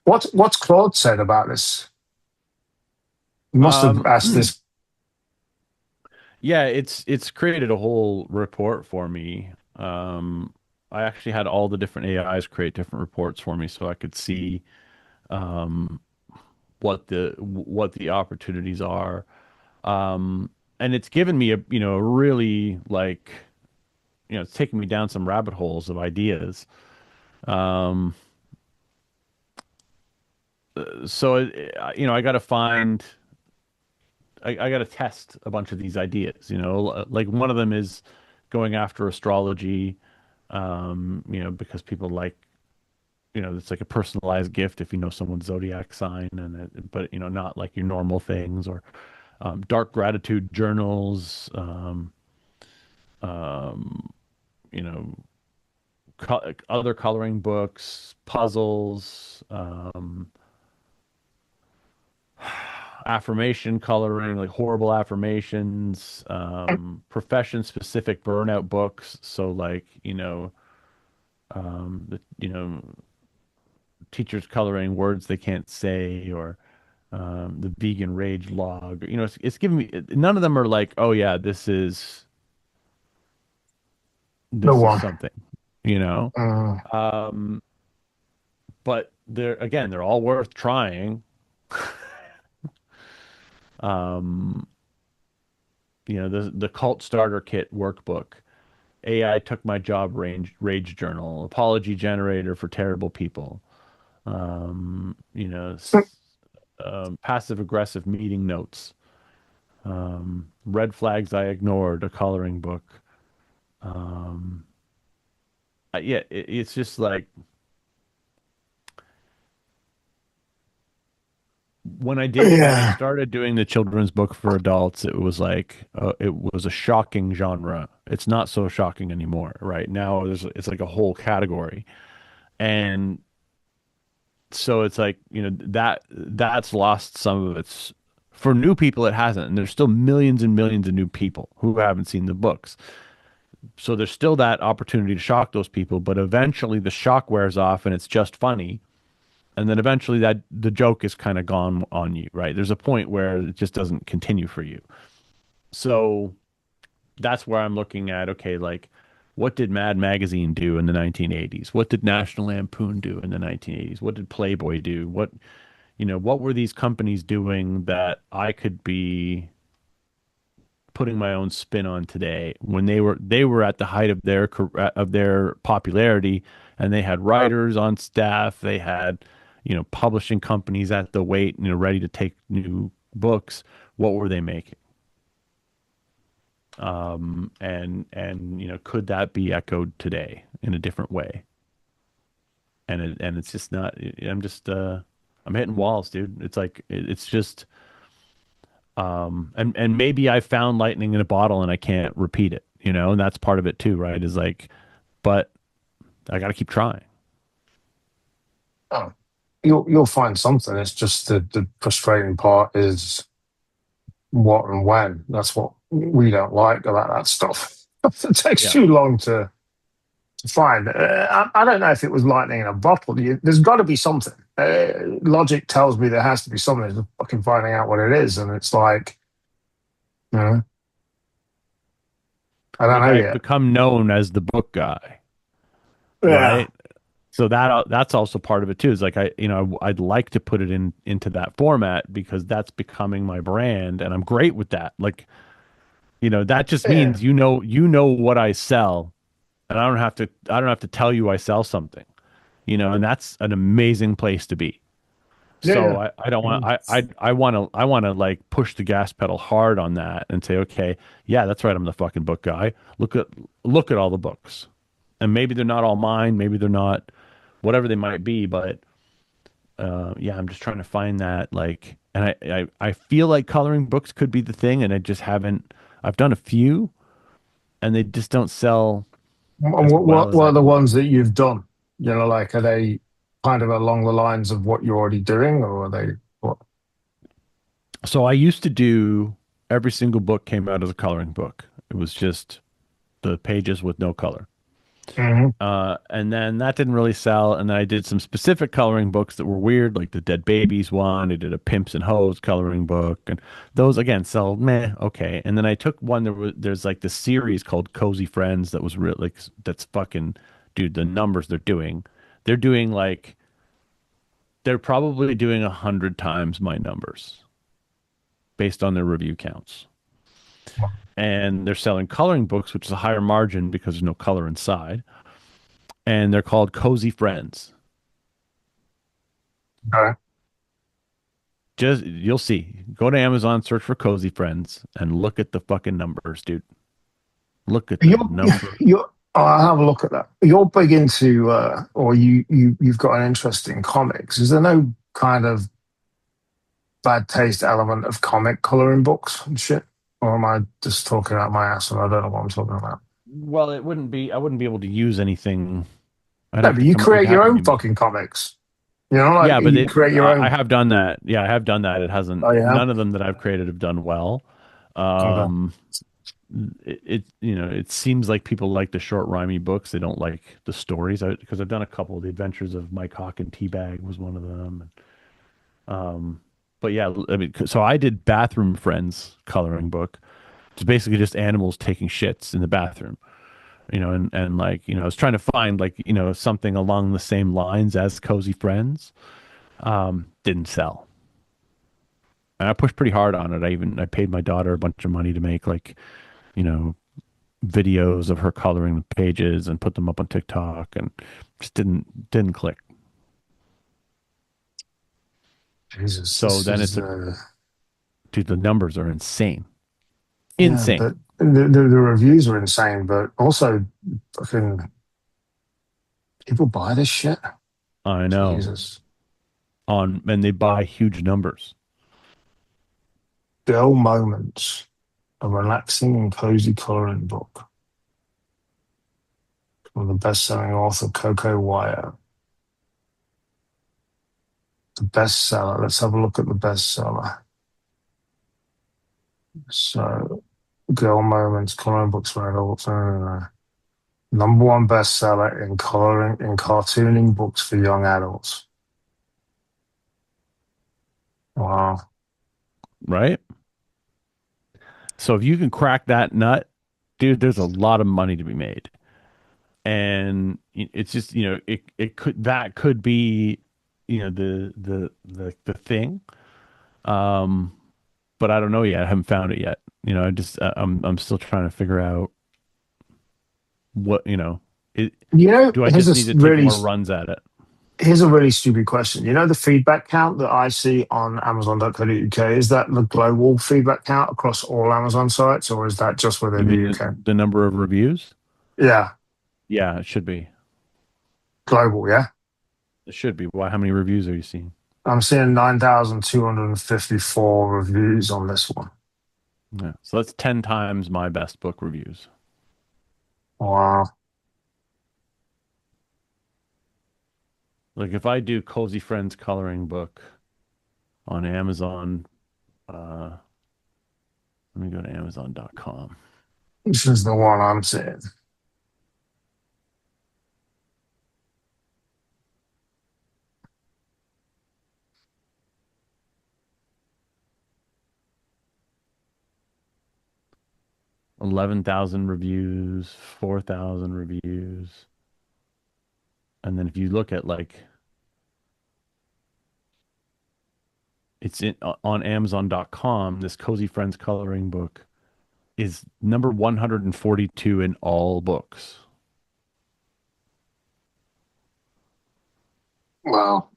S2: what's Claude said about this? He must have
S1: Um,
S2: asked
S1: yeah, it's created a whole report for me. Um, I actually had all the different AIs create different reports for me so I could see um, what the opportunities are. Um, and it's given me a, a really like, it's taken me down some rabbit holes of ideas. Um, so, I got to I got to test a bunch of these ideas, like one of them is going after astrology, because people like, it's like a personalized gift if you know someone's zodiac sign but, not like your normal things or, dark gratitude journals, um, you know, other coloring books, puzzles, affirmation coloring, like horrible affirmations, profession specific burnout books. So like, teachers coloring words they can't say or the vegan rage log. It's giving me none of them are like, oh yeah,
S2: No
S1: this is
S2: one.
S1: something, you know.
S2: Uh,
S1: Um, but they're all worth trying. Um, the cult starter kit workbook, AI took my job rage journal, apology generator for terrible people. Passive aggressive meeting notes, red flags I ignored, a coloring book. Um, yeah, it's just like when I
S2: yeah,
S1: started doing the children's book for adults, it was a shocking genre. It's not so shocking anymore, right? Now it's like a whole category. And so it's like, that's lost some of its for new people it hasn't. And there's still millions and millions of new people who haven't seen the books. So there's still that opportunity to shock those people, but eventually the shock wears off and it's just funny. And then eventually that the joke is kind of gone on you, right? There's a point where it just doesn't continue for you. So that's where I'm looking at, okay, like what did Mad Magazine do in the 1980s? What did National Lampoon do in the 1980s? What did Playboy do? What were these companies doing that I could be putting my own spin on today when they were at the height of their popularity, and they had writers on staff, they had publishing companies at the wait, ready to take new books. What were they making? And could that be echoed today in a different way? And it's just not. I'm hitting walls, dude. It's like it's just. And maybe I found lightning in a bottle and I can't repeat it, and that's part of it too, right? Is like, but I got to keep trying.
S2: oh, you'll find something. It's just the frustrating part is what and when. That's what we don't like about that stuff. It takes
S1: Yeah.
S2: too long to find. I don't know if it was lightning in a bottle. There's got to be something. Logic tells me there has to be something. It's fucking finding out what it is, and it's like, you know, I don't
S1: Like
S2: know
S1: I've
S2: yet.
S1: become known as the book guy,
S2: Yeah,
S1: right? So that's also part of it too. Is like I'd like to put it into that format because that's becoming my brand, and I'm great with that. Like, that just
S2: yeah,
S1: means what I sell, and I don't have to tell you I sell something, and that's an amazing place to be. So
S2: yeah,
S1: I don't want
S2: yeah.
S1: I want to like push the gas pedal hard on that and say, okay, yeah, that's right, I'm the fucking book guy. Look at all the books. And maybe they're not all mine, maybe they're not whatever they might be, but yeah, I'm just trying to find that like, and I feel like coloring books could be the thing, and I just haven't. I've done a few, and they just don't sell
S2: And
S1: as well as
S2: what
S1: I
S2: are the
S1: want.
S2: ones that you've done? You know, like are they kind of along the lines of what you're already doing, or are they what?
S1: So I used to do every single book came out as a coloring book. It was just the pages with no color.
S2: Hmm.
S1: And then that didn't really sell. And then I did some specific coloring books that were weird, like the Dead Babies one. I did a Pimps and Hoes coloring book, and those again sell meh, okay. And then I took one there's like this series called Cozy Friends that was real like that's fucking dude. The numbers they're doing like they're probably doing 100 times my numbers based on their review counts. And they're selling coloring books, which is a higher margin because there's no color inside. And they're called Cozy Friends.
S2: Okay.
S1: Just you'll see. Go to Amazon, search for Cozy Friends, and look at the fucking numbers, dude. Look at the
S2: You're,
S1: number.
S2: I'll have a look at that. You're big into, or you've got an interest in comics. Is there no kind of bad taste element of comic coloring books and shit? Or am I just talking out my ass and I don't know what I'm talking about?
S1: Well, it wouldn't be. I wouldn't be able to use anything. I'd
S2: No,
S1: have
S2: but
S1: to
S2: you
S1: come. It'd
S2: create
S1: have
S2: your
S1: to
S2: own
S1: be me.
S2: fucking comics. You know, like
S1: Yeah, but
S2: you create your
S1: I
S2: own.
S1: have done that. Yeah, I have done that. It
S2: Oh,
S1: hasn't.
S2: yeah.
S1: None of them that I've created have done well.
S2: Okay.
S1: Um, it seems like people like the short rhymey books. They don't like the stories. Because I've done a couple. The Adventures of Mike Hawk and Teabag was one of them. Um, but yeah, I mean, so I did Bathroom Friends coloring book. It's basically just animals taking shits in the bathroom, and like, I was trying to find like, something along the same lines as Cozy Friends. Didn't sell. And I pushed pretty hard on it. I paid my daughter a bunch of money to make like, you know, videos of her coloring the pages and put them up on TikTok, and just didn't click.
S2: Jesus,
S1: So
S2: this
S1: then
S2: is
S1: dude, the numbers are insane.
S2: yeah,
S1: Insane.
S2: but the reviews are insane, but also fucking people buy this shit.
S1: I know.
S2: Jesus.
S1: And they buy huge numbers.
S2: Dull Moments, a relaxing and cozy coloring book from the best-selling author Coco Wire. The bestseller. Let's have a look at the bestseller. So, Girl Moments, coloring books for adults. Number one bestseller in coloring in cartooning books for young adults. Wow.
S1: Right? So if you can crack that nut, dude, there's a lot of money to be made. And it's just, it could be, the thing. Um, but I don't know yet. I haven't found it yet. I'm still trying to figure out what, it,
S2: You know,
S1: do I just need to take more runs at it?
S2: here's a really stupid question. You know, the feedback count that I see on Amazon.co.uk, is that the global feedback count across all Amazon sites, or is that just
S1: You
S2: within the
S1: mean
S2: UK?
S1: the number of reviews?
S2: Yeah,
S1: Yeah, it should be.
S2: global, yeah.
S1: It should be. Why? How many reviews are you seeing?
S2: I'm seeing 9,254 reviews on this one.
S1: Yeah. So that's 10 times my best book reviews.
S2: Wow.
S1: Like if I do Cozy Friends coloring book on Amazon, uh, let me go to Amazon.com.
S2: This is the one I'm seeing.
S1: 11,000 reviews, 4,000 reviews. And then if you look at like it's on Amazon.com, this Cozy Friends coloring book is number 142 in all books.
S2: Wow.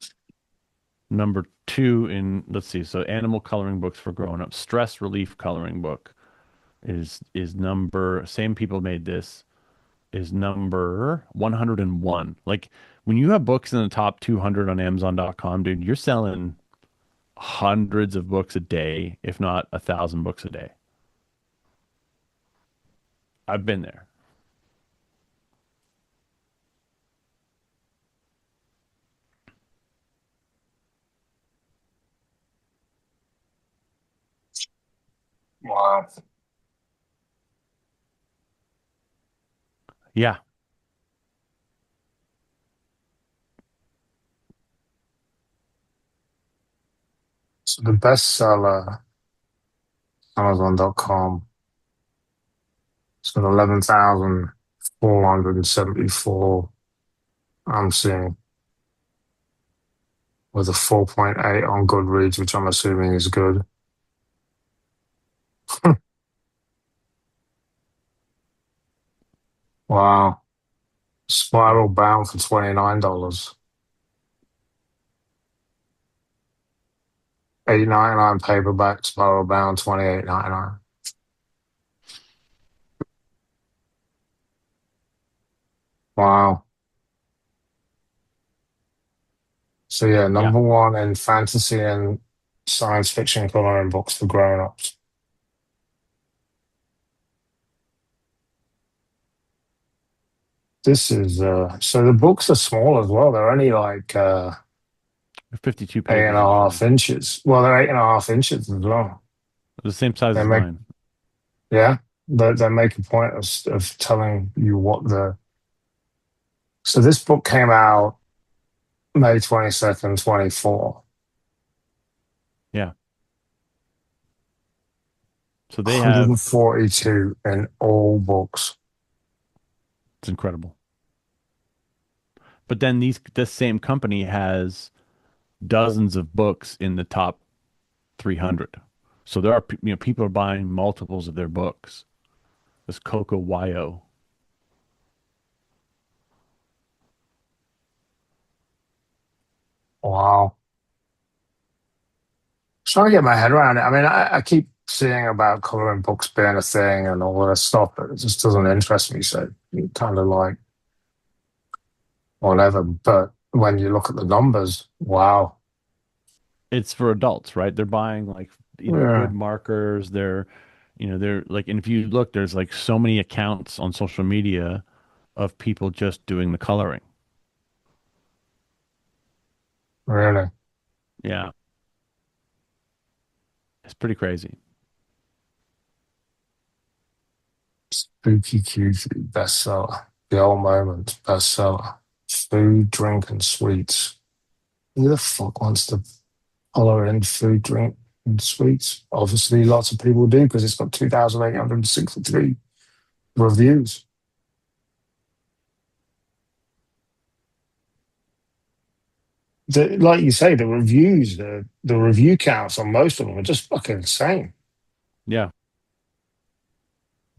S1: Number two in, let's see, so animal coloring books for grown-ups. Stress relief coloring book is number, same people made this, is number 101. Like when you have books in the top 200 on Amazon.com, dude, you're selling hundreds of books a day, if not 1,000 books a day. I've been there.
S2: Wow.
S1: Yeah.
S2: So the bestseller, Amazon.com, it's got 11,474. I'm seeing with a 4.8 on Goodreads, which I'm assuming is good. Wow.
S1: Yeah.
S2: Spiral Bound for $29. 8.99 paperback, Spiral Bound, 28.99. Wow. So yeah,
S1: Yeah.
S2: number one in fantasy and science fiction coloring books for grown-ups. This is so the books are small as well. They're only like
S1: 52
S2: eight and
S1: pages
S2: a
S1: usually.
S2: half inches. Well, they're 8.5 inches as well.
S1: The same size
S2: They
S1: as
S2: make
S1: mine.
S2: Yeah, they make a point of telling you what the. So this book came out May 22nd, 24.
S1: Yeah. So they have,
S2: 142 in all books.
S1: it's incredible. But then this same company has dozens of books in the top 300. So there are, people are buying multiples of their books. This Coco YO.
S2: Wow. Trying to get my head around it. I mean, I keep seeing about coloring books being a thing and all that stuff, but it just doesn't interest me. So kind of like whatever. But when you look at the numbers, wow.
S1: It's for adults, right? They're buying like, good
S2: Yeah,
S1: markers. They're like, and if you look, there's like so many accounts on social media of people just doing the coloring.
S2: really.
S1: Yeah. It's pretty crazy.
S2: Spooky Cutie bestseller. The Old Moment bestseller. Food, drink, and sweets. Who the fuck wants to color in food, drink, and sweets? Obviously, lots of people do because it's got 2,863 reviews. Like you say, the reviews, the review counts on most of them are just fucking insane.
S1: Yeah.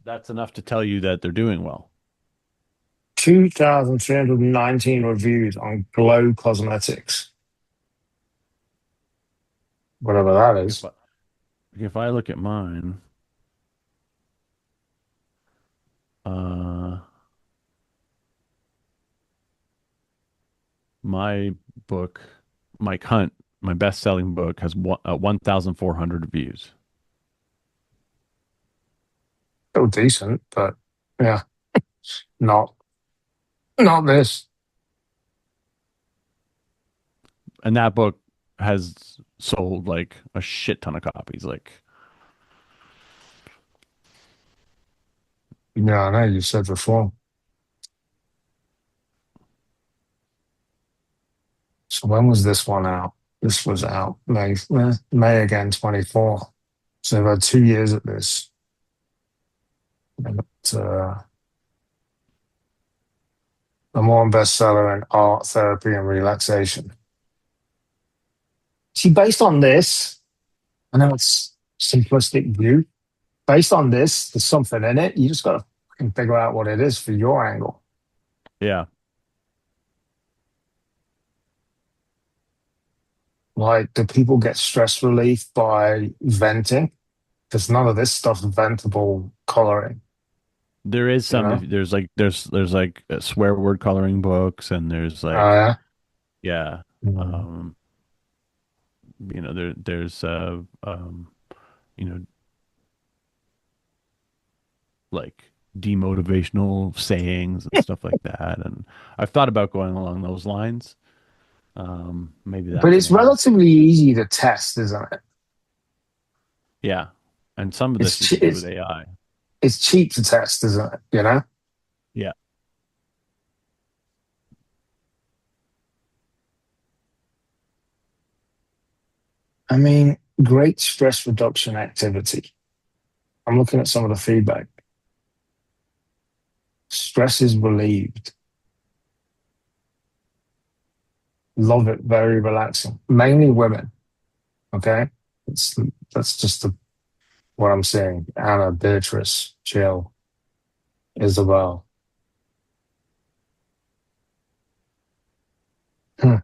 S1: That's enough to tell you that they're doing well.
S2: 2,319 reviews on Glow Cosmetics, whatever that
S1: If
S2: is.
S1: I, if I look at mine, uh, my book, Mike Hunt, my best-selling book, has 1,400 reviews,
S2: Still decent, but yeah, not not this.
S1: and that book has sold like a shit ton of copies. Like,
S2: Yeah, I know you said before. So when was this one out? This was out May again, 24. So they've had 2 years at this. And number one bestseller in art, therapy, and relaxation. See, based on this, I know it's simplistic view. Based on this, there's something in it. You just got to figure out what it is for your angle.
S1: yeah,
S2: Like, do people get stress relief by venting? There's none of this stuff ventable coloring,
S1: there is
S2: you
S1: some.
S2: know?
S1: There's like swear word coloring books, and there's
S2: Oh,
S1: like,
S2: yeah.
S1: yeah,
S2: Mm.
S1: um, there's you know, like demotivational sayings and stuff like that. And I've thought about going along those lines. Maybe
S2: But
S1: that's an
S2: it's
S1: angle.
S2: relatively easy to test, isn't it?
S1: Yeah. And some of this
S2: It's
S1: you
S2: che-
S1: could do with
S2: it's
S1: AI.
S2: it's cheap to test, isn't it? You know?
S1: Yeah.
S2: I mean, great stress reduction activity. I'm looking at some of the feedback. Stress is relieved. Love it. Very relaxing. Mainly women. Okay. It's, that's just what I'm seeing. Anna, Beatrice, Jill, Isabel. Hmm.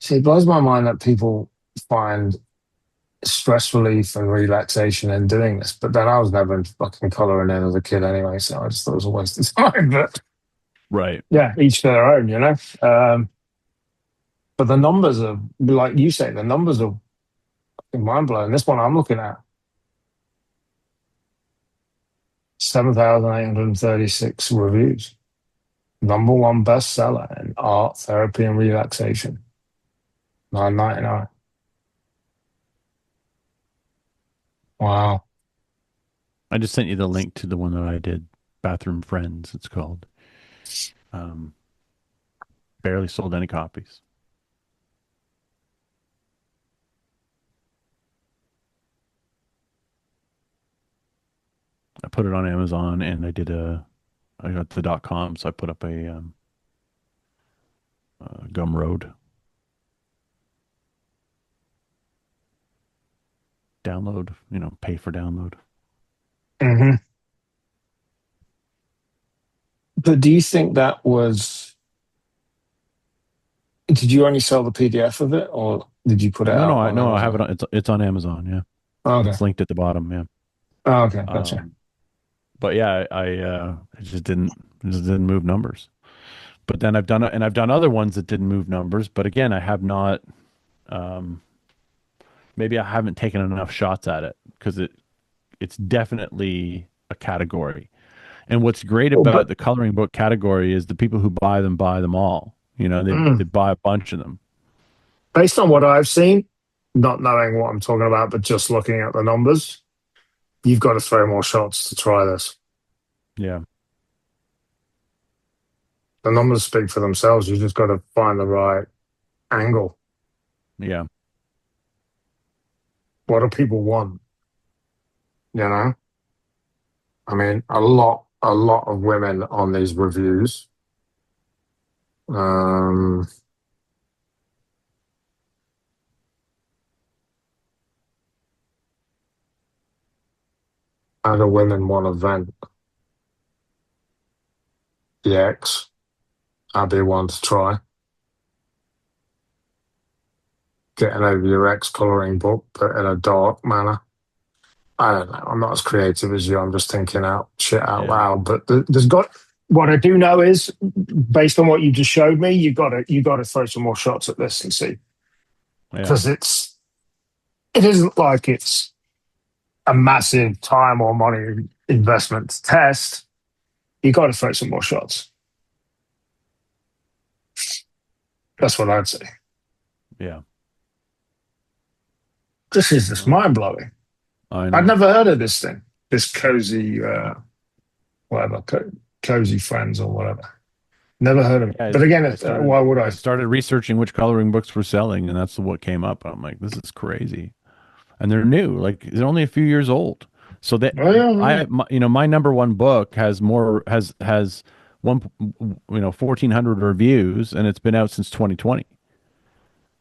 S2: See, it blows my mind that people find stress relief and relaxation in doing this. But then I was never fucking colouring in as a kid anyway, so I just thought it was a waste of time. But
S1: Right.
S2: yeah, each to their own, you know. But the numbers are, like you say, the numbers are mind blowing. This one I'm looking at 7,836 reviews. Number one bestseller in art, therapy, and relaxation. 9.99. Wow.
S1: I just sent you the link to the one that I did. Bathroom Friends, it's called. Um, Barely sold any copies. I put it on Amazon and I got the .com, so I put up a Gumroad download, pay for download.
S2: Hmm. But do you think that was, did you only sell the PDF of it or did you put it
S1: No,
S2: out
S1: no,
S2: on
S1: I have
S2: Amazon?
S1: it on, it's on Amazon, yeah.
S2: Oh, okay.
S1: It's linked at the bottom, yeah.
S2: Oh, okay. Gotcha.
S1: Um, but yeah, it just didn't move numbers. But then I've done other ones that didn't move numbers, but again, I have not um maybe I haven't taken enough shots at it because it's definitely a category. And what's great
S2: Oh, but
S1: about the coloring book category is the people who buy them all. They
S2: mm,
S1: buy a bunch of them.
S2: based on what I've seen, not knowing what I'm talking about, but just looking at the numbers, you've got to throw more shots to try this.
S1: Yeah.
S2: The numbers speak for themselves. You just got to find the right angle.
S1: Yeah.
S2: What do people want? You know, I mean, a lot of women on these reviews. Um, how do women want to vent? The X, I'd be one to try. Getting over your ex coloring book, but in a dark manner. I don't know. I'm not as creative as you. I'm just thinking out shit out
S1: Yeah.
S2: loud. But there's got, what I do know is, based on what you just showed me, you got to throw some more shots at this and see,
S1: Yeah.
S2: because it isn't like it's a massive time or money investment to test. You got to throw some more shots. That's what I'd say.
S1: Yeah.
S2: This is just
S1: Well,
S2: mind blowing.
S1: I
S2: I'd
S1: know.
S2: never heard of this thing. This cozy, whatever, cozy friends or whatever. Never heard of it.
S1: Yeah,
S2: But again,
S1: I started
S2: why would
S1: I
S2: I?
S1: started researching which coloring books were selling, and that's what came up. I'm like, this is crazy. And they're new. Like they're only a few years old. So that
S2: Oh, yeah, yeah.
S1: my number one book has more has one 1,400 reviews, and it's been out since 2020.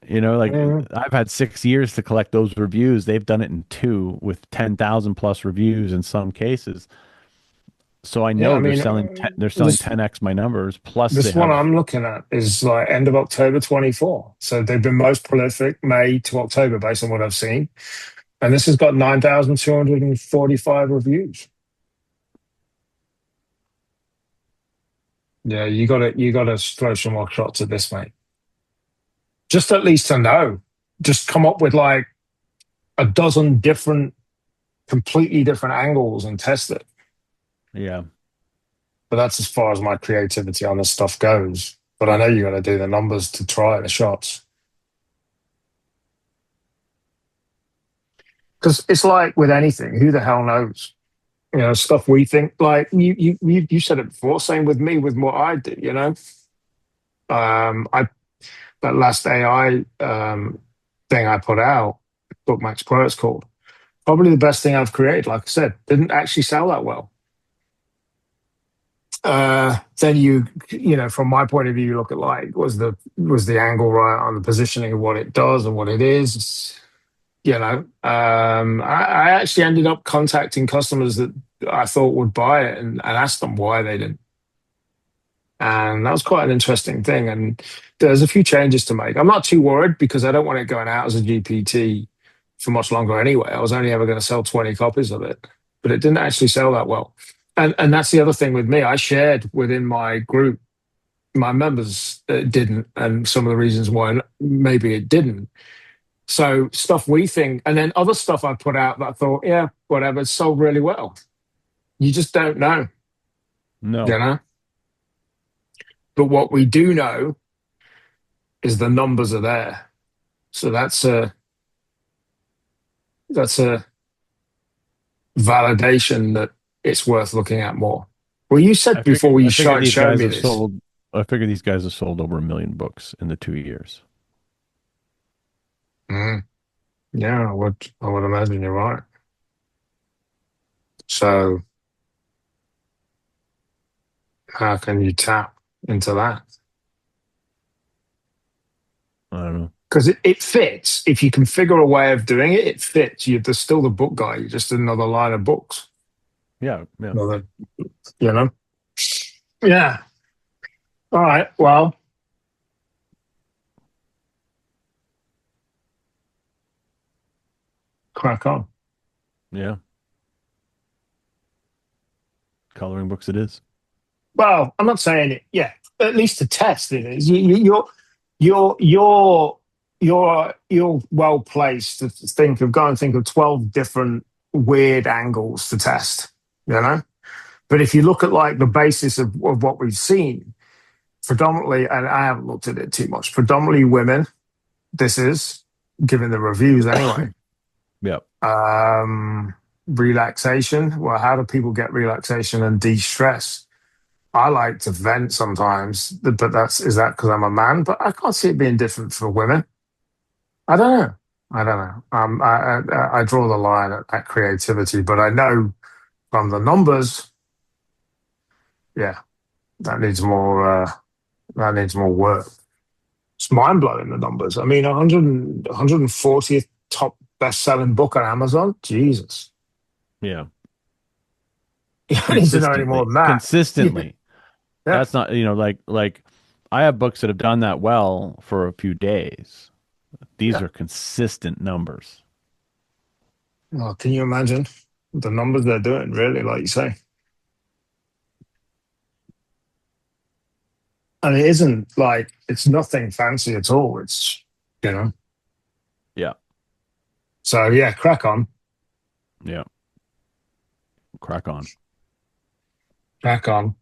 S1: Like
S2: Yeah,
S1: I've had 6 years to collect those reviews. They've done it in two with 10,000 plus reviews in some cases. So I
S2: yeah. I
S1: know
S2: mean,
S1: they're selling
S2: this
S1: 10x my numbers. Plus they
S2: this one
S1: have
S2: I'm looking at is like end of October 24. So they've been most prolific May to October based on what I've seen. And this has got 9,245 reviews. Yeah, you gotta throw some more shots at this, mate. Just at least to know. Just come up with like a dozen different, completely different angles and test it.
S1: yeah.
S2: But that's as far as my creativity on this stuff goes. But I know you got to do the numbers to try the shots. Because it's like with anything, who the hell knows? Stuff we think, like you said it before. Same with me with what I did. I that last AI thing I put out, Bookmax Pro, it's called. Probably the best thing I've created. Like I said, didn't actually sell that well. Then you know, from my point of view, you look at like was the angle right on the positioning of what it does and what it is. You know, I actually ended up contacting customers that I thought would buy it and asked them why they didn't. And that was quite an interesting thing. And there's a few changes to make. I'm not too worried because I don't want it going out as a GPT for much longer anyway. I was only ever going to sell 20 copies of it, but it didn't actually sell that well. And that's the other thing with me. I shared within my group, my members didn't, and some of the reasons why maybe it didn't. So stuff we think, and then other stuff I put out that I thought, yeah, whatever, it sold really well. You just don't know, you
S1: No.
S2: know? But what we do know is the numbers are there. So that's a validation that it's worth looking at more. Well, you said before you
S1: I figure
S2: started
S1: these
S2: showing
S1: guys
S2: me
S1: have
S2: this.
S1: sold. I figure these guys have sold over 1 million books in the 2 years.
S2: Mm, yeah, I would imagine you're right. So how can you tap into that?
S1: I don't know.
S2: Because it fits. If you can figure a way of doing it, it fits. There's still the book guy. You're just another line of books.
S1: Yeah, yeah.
S2: Another, you know? Yeah. All right. Well, crack on.
S1: Yeah. Coloring books it is.
S2: Well, I'm not saying it. Yeah, at least to test it is. You're well placed to go and think of 12 different weird angles to test. You know, but if you look at like the basis of what we've seen, predominantly, and I haven't looked at it too much, predominantly women. This is giving the reviews anyway.
S1: Yeah.
S2: Relaxation. Well, how do people get relaxation and de-stress? I like to vent sometimes, but is that because I'm a man? But I can't see it being different for women. I don't know. I don't know. I draw the line at creativity, but I know from the numbers, yeah, that needs more. That needs more work. It's mind blowing the numbers. I mean, 140th top best selling book on Amazon. Jesus,
S1: Yeah.
S2: you don't need to know any more
S1: Consistently.
S2: than that. Yeah,
S1: Consistently.
S2: yeah.
S1: That's not, like I have books that have done that well for a few days. These
S2: Yeah.
S1: are consistent numbers.
S2: Oh, can you imagine the numbers they're doing? Really, like you say. And it isn't like it's nothing fancy at all. It's you know.
S1: Yeah.
S2: So yeah, crack on,
S1: Yeah. Crack on.
S2: crack on.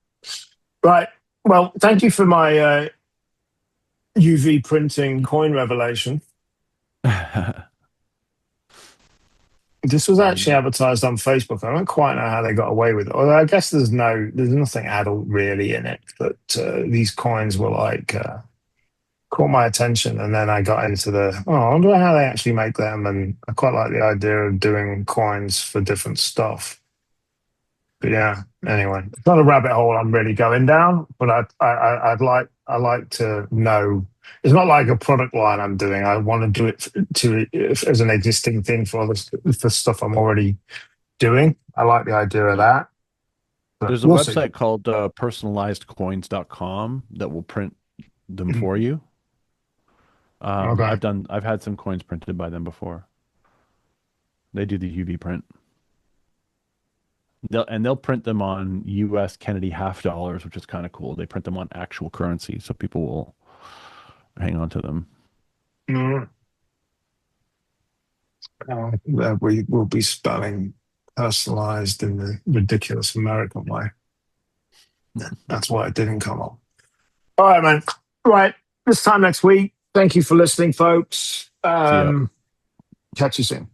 S2: Right. Well, thank you for my UV printing coin revelation. This was actually advertised on Facebook. I don't quite know how they got away with it. Although I guess there's nothing adult really in it. But these coins were like caught my attention, and then I got into I wonder how they actually make them, and I quite like the idea of doing coins for different stuff. But yeah, anyway, it's not a rabbit hole I'm really going down, but I like to know. It's not like a product line I'm doing. I want to do it as an existing thing for for stuff I'm already doing. I like the idea of that, but
S1: There's a
S2: we'll see.
S1: website called personalizedcoins.com that will print them for you.
S2: Okay.
S1: I've had some coins printed by them before. They do the UV print. They'll print them on US Kennedy half dollars, which is kind of cool. They print them on actual currency, so people will hang on to them.
S2: Mm. We will be spelling personalized in the ridiculous American way. That's why it didn't come up. All right, man. Right. This time next week. Thank you for listening, folks.
S1: See ya.
S2: Catch you soon.